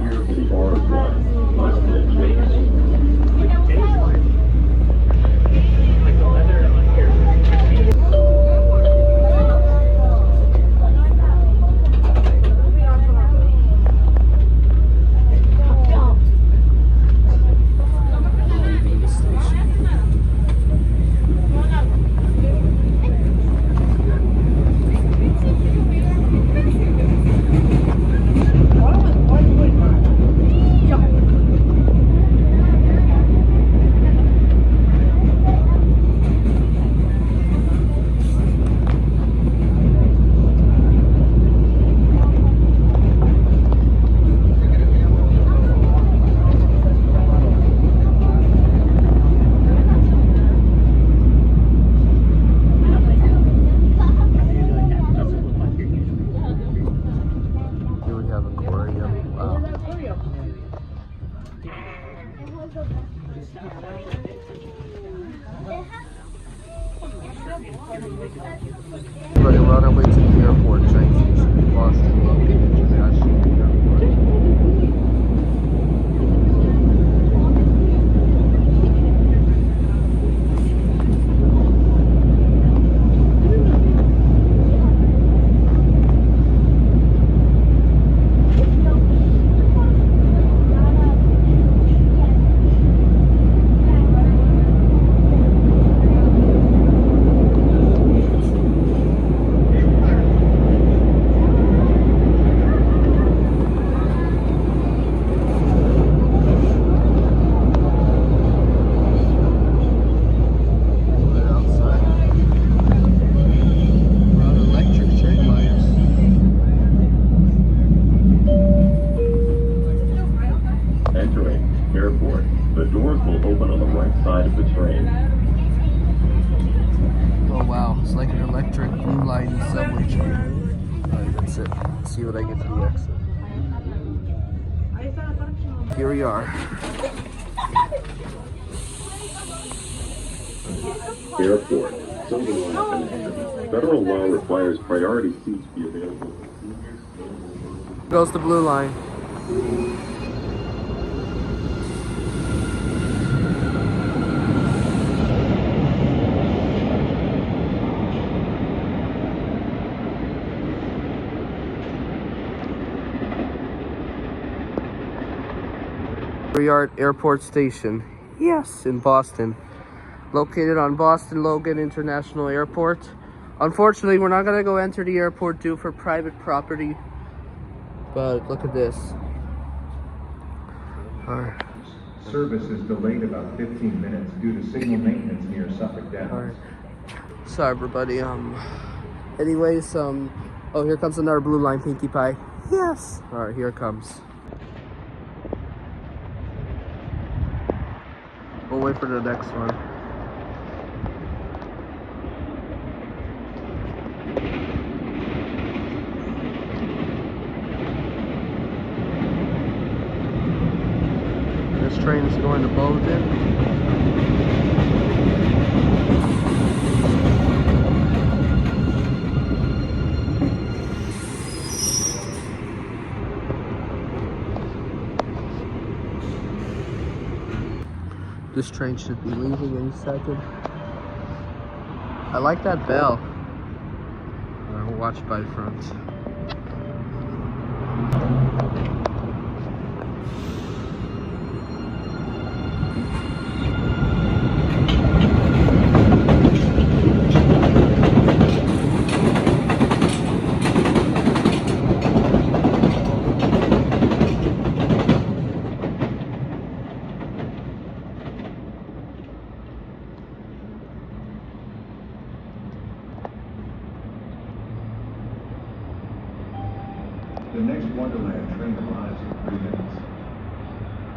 here for the orange line. Boston, Vegas. Like the leather on here. Leaving the station. Here we have aquarium. Wow. Everybody, we're on our way to the airport, train station, Boston Logan International Airport. Entering airport. The doors will open on the right side of the train. Oh wow, it's like an electric blue line subway train. Alright, that's it. Let's see what I get to the exit. Here we are. Airport. Silver line connection. Federal law requires priority seats be available for seniors. Goes the blue line. We are at Airport Station. Yes, in Boston. Located on Boston Logan International Airport. Unfortunately, we're not gonna go enter the airport due for private property. But look at this. Alright. Service is delayed about 15 minutes due to signal maintenance near Suffolk Downs. Alright. Sorry everybody. Anyways, oh, here comes another blue line Pinkie Pie. Yes. Alright, here it comes. We'll wait for the next one. This train is going to Bowden. This train should be leaving any second. I like that bell. I'll watch by front. The next Wonderland train arrives in 3 minutes.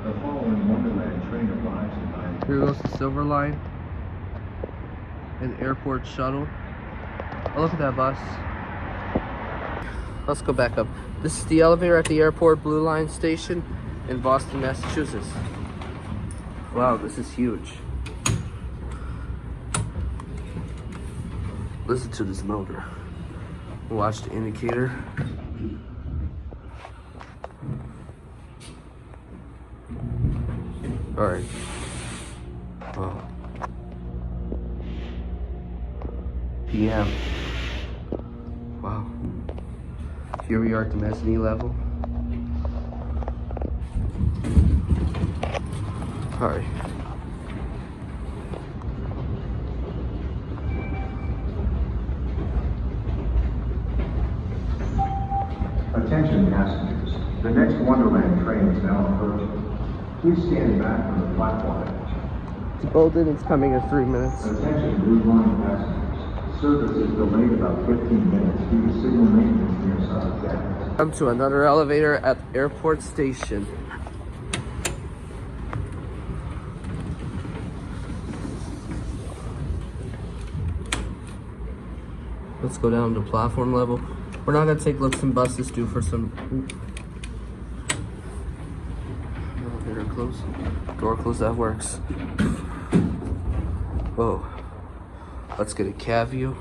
The following Wonderland train arrives in 9 minutes. Here goes the Silver Line. An airport shuttle. Oh, look at that bus. Let's go back up. This is the elevator at the Airport Blue Line station in Boston, Massachusetts. Wow, this is huge. Listen to this motor. Watch the indicator. All right. Oh. PM. Wow. Here we are at the mezzanine level. All right. Attention passengers, the next Wonderland train is now approaching. Please stand back from the platform edge. It's Bolden. It's coming in 3 minutes. Attention Blue Line passengers, service is delayed about 15 minutes due to signal maintenance near South. Come to another elevator at Airport Station. Let's go down to platform level. We're not gonna take looks and buses due for some. Elevator close. Door close. That works. Whoa. Let's get a cab view.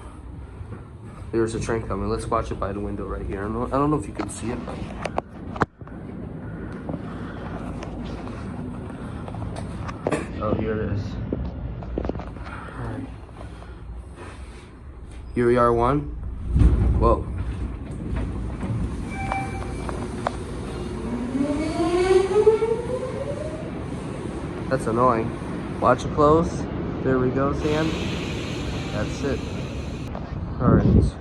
There's a train coming. Let's watch it by the window right here. I don't know if you can see it, but oh, here it is. All right. Here we are. One. Whoa. That's annoying. Watch it close. There we go, Sam. That's it. Alright.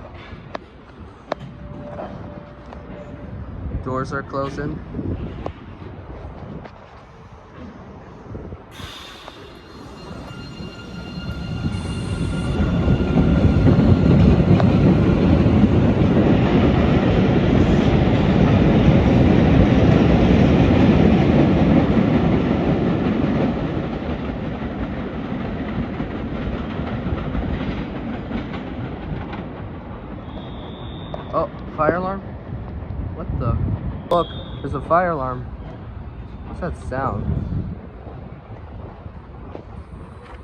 Doors are closing. Oh, fire alarm? What the? Look, there's a fire alarm. What's that sound?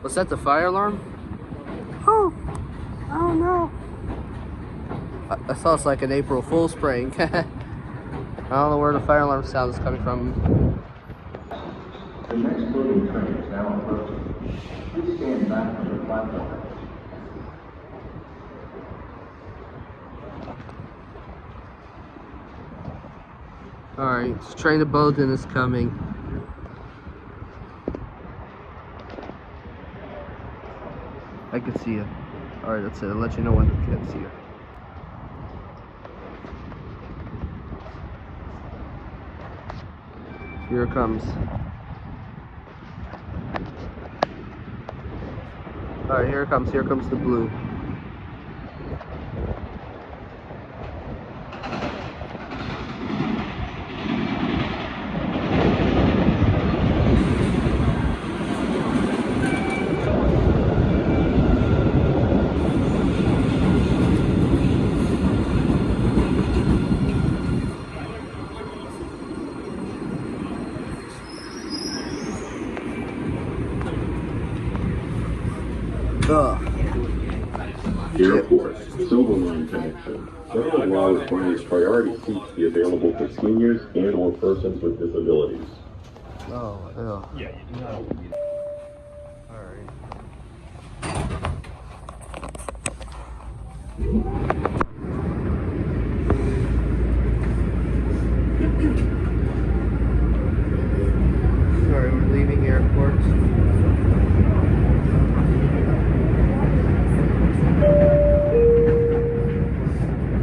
Was that the fire alarm? Oh, oh no. I saw it's like an April Fool's prank. I don't know where the fire alarm sound is coming from. The next moving train is now approaching. Please stand back from the platform. Alright, train to Bolden is coming. I can see it. Alright, that's it. I'll let you know when I can see it. Here it comes. Alright, here it comes. Here comes the blue. Airport, Silver Line connection. Federal law requires priority seats be available for seniors and or persons with disabilities. Oh, yeah. Yeah, you know. Alright. Sorry, we're leaving airport.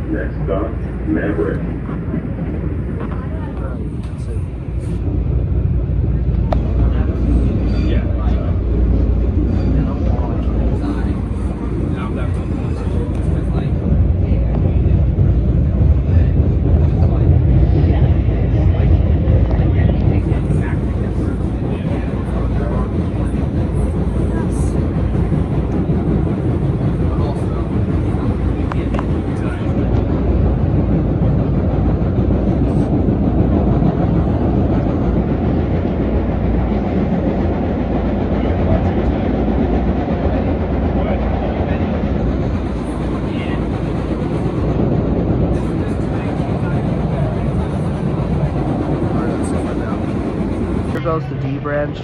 Next stop, Maverick. Goes the D branch.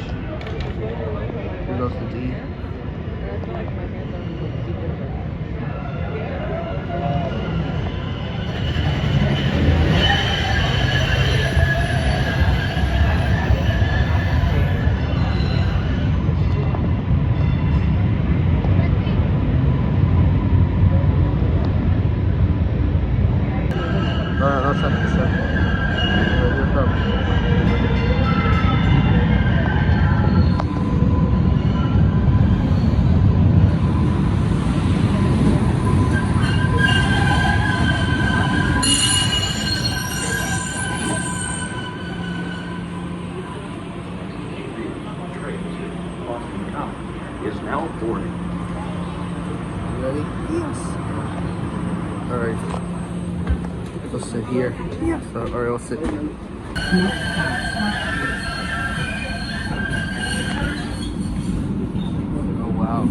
boarding. You ready? Yes. Alright. We'll sit here. Yes. Or I'll sit here. Oh wow.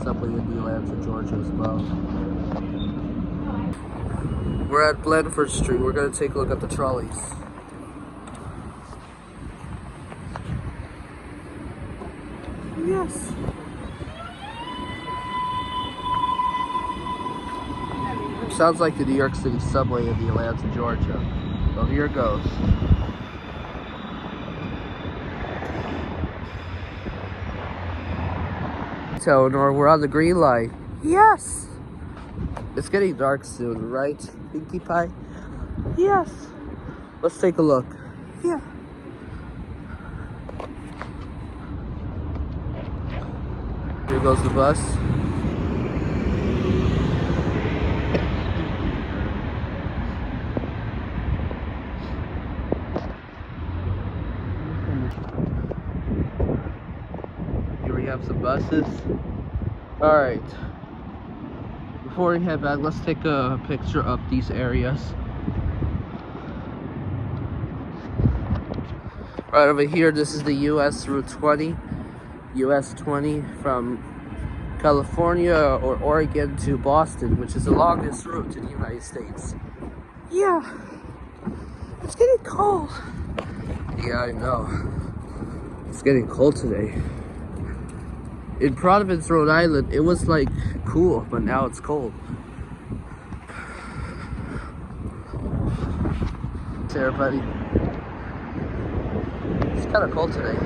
Subway in Atlanta, Georgia as well. We're at Blandford Street. We're gonna take a look at the trolleys. Yes. Sounds like the New York City subway in the Atlanta, Georgia. Well, here it goes. Elinor, we're on the green light. Yes. It's getting dark soon, right, Pinkie Pie? Yes. Let's take a look. Yeah. Here goes the bus. Here we have some buses. All right. Before we head back, let's take a picture of these areas. Right over here, this is the US Route 20. US 20 from California or Oregon to Boston, which is the longest route in the United States. Yeah. It's getting cold. Yeah, I know. It's getting cold today. In Providence, Rhode Island, it was like cool, but now it's cold. Hey everybody. It's kind of cold today.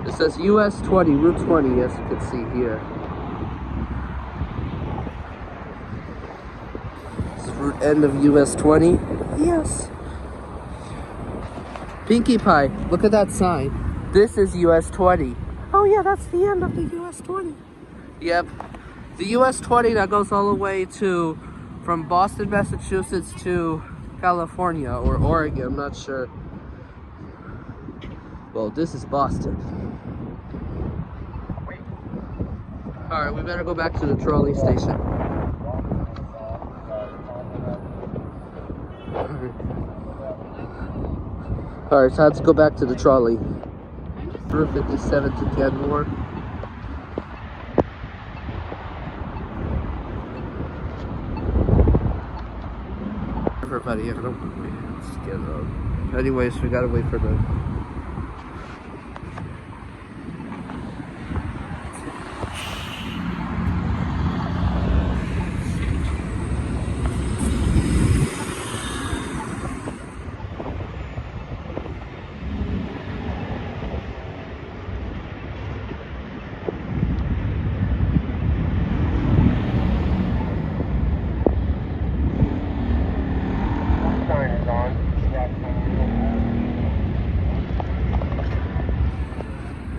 It says US 20, Route 20, as you can see here. It's route end of US 20. Yes. Pinkie Pie, look at that sign. This is US 20. Oh yeah, that's the end of the US 20. Yep. The US 20 that goes all the way to, from Boston, Massachusetts to California or Oregon, I'm not sure. Well, this is Boston. Alright, we better go back to the trolley station. Alright, so let's go back to the trolley. Route 57 to Kenmore. Everybody, I don't let's get up. Anyways, we gotta wait for the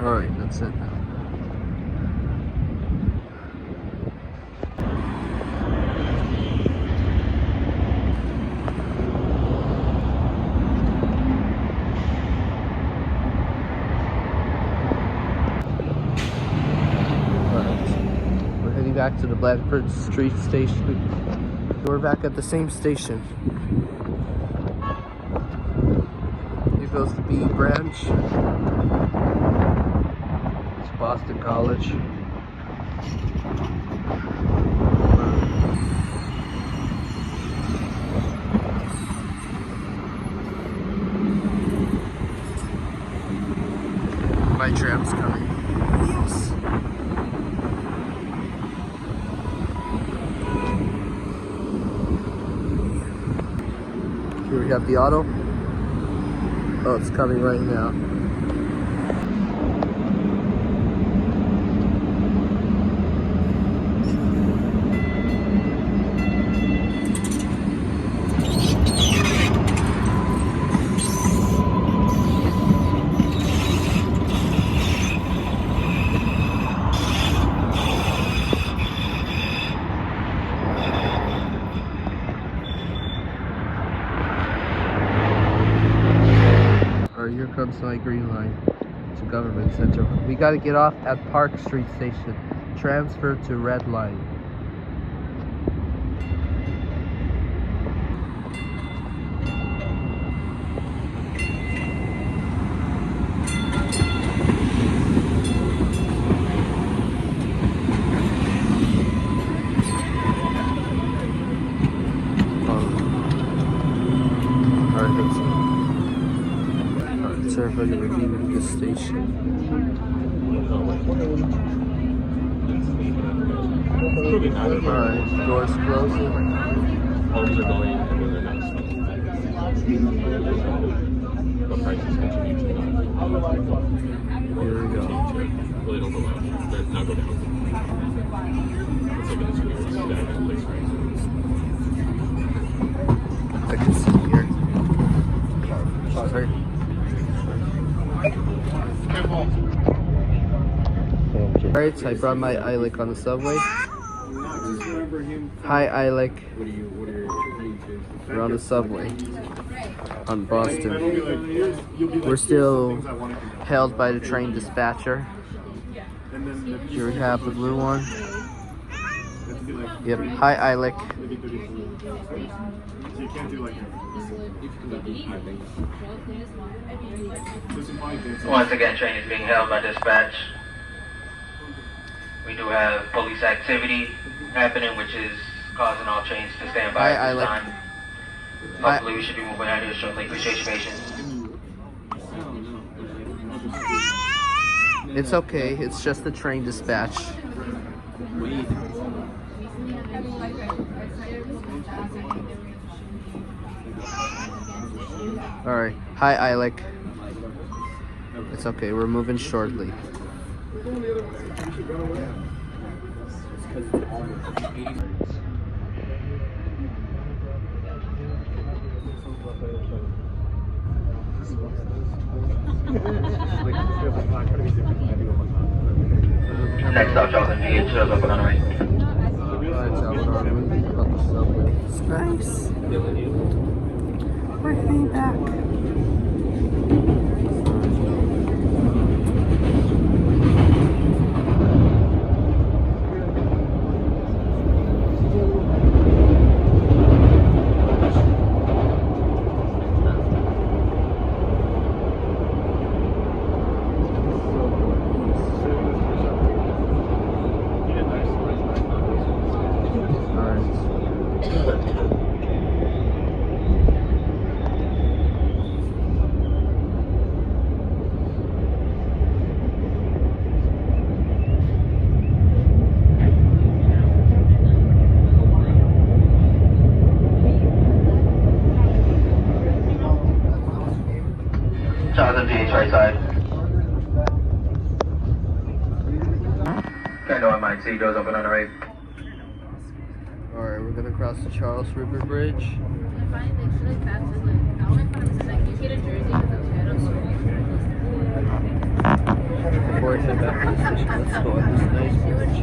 Alright, that's it. We're heading back to the Blandford Street station. We're back at the same station. Here goes the B branch. It's Boston College. My tram's coming. Yes. Here we have the auto. Oh, it's coming right now. It's my green line to Government Center. We gotta get off at Park Street Station. Transfer to red line. Alright, so everybody leaving the station. Alright, doors closing. Homes are going and then they're not selling. The prices continue to not. Here we go. Really don't go up. They're not go down. It's like an experience stagnant place right I can see here. Sorry. Alright, so I brought my Eilic on the subway. Hi Eilic. We're on the subway on Boston. We're still held by the train dispatcher. Here we have the blue one. Yep. Hi Eilic. Once again, train is being held by dispatch. We do have police activity happening, which is causing all trains to stand by at this time. Hopefully, we should be moving out here shortly. Appreciate your patience. It's okay. It's just the train dispatch. Alright. Hi, Eilic. It's okay. We're moving shortly. Next stop, Charles and PH, shows up on the right. Alright, so we're moving on the subway. It's nice. We're heading back. Charles and PH, right side. Kind of on mine, see doors open on the right. Alright, we're gonna cross the Charles River Bridge. Before I head back to the station, let's go on this nice bridge.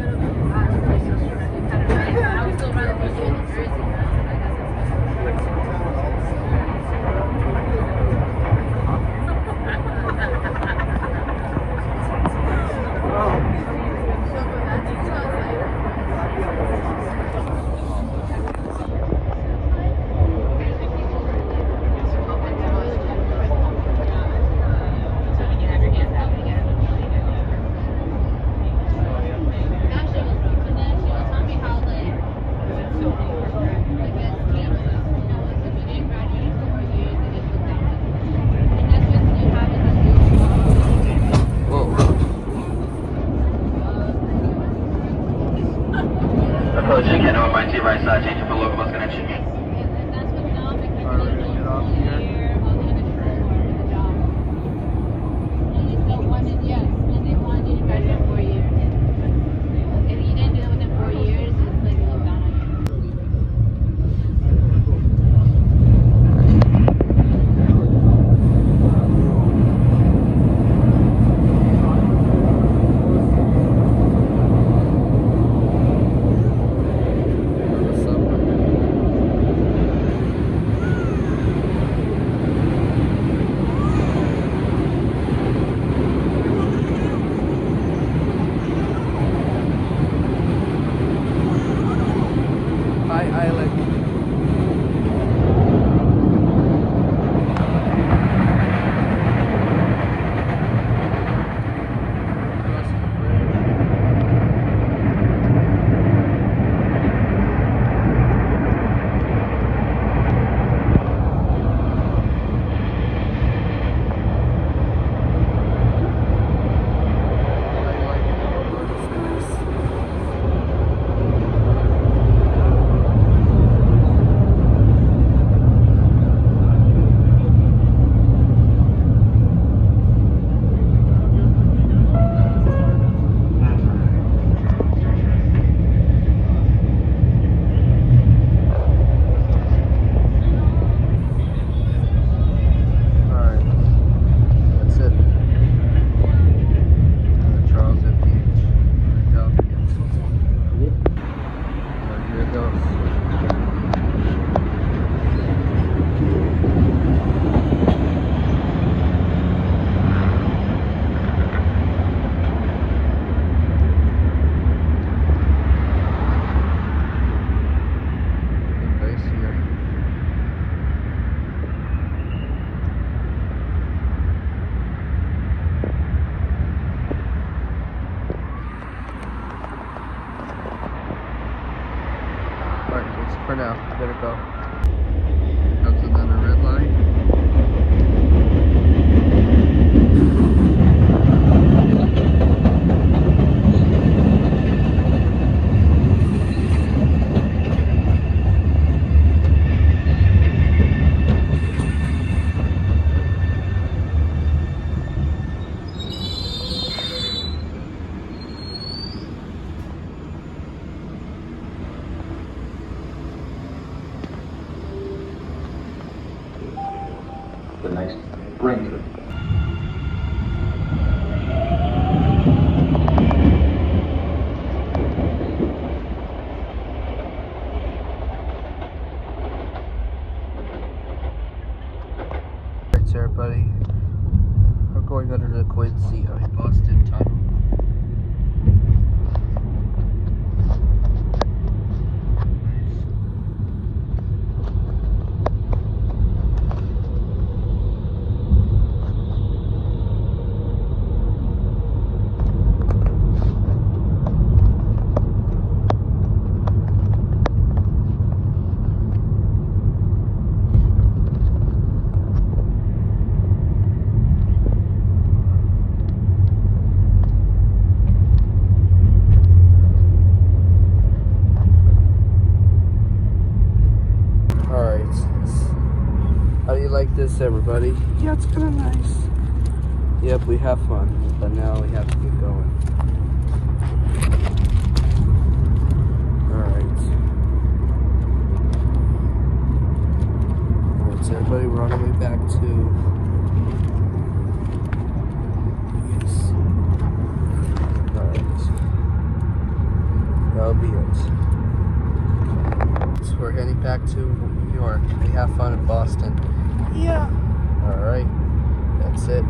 Approaching, and on mine, see right side, changing for local bus connection. Alright, we're gonna get off here. On the subway. for now. I better go. Comes another red line. The next Ranger. Alright, everybody. We're going under the Boston Tunnel. How do you like this, everybody? Yeah, it's kind of nice. Yep, we have fun, but now we have to get going. Alright. Alright, so everybody, we're on our way back to... Yes. Alright. That'll be it. So we're heading back to New York. We have fun in Boston. Yeah. Alright. That's it.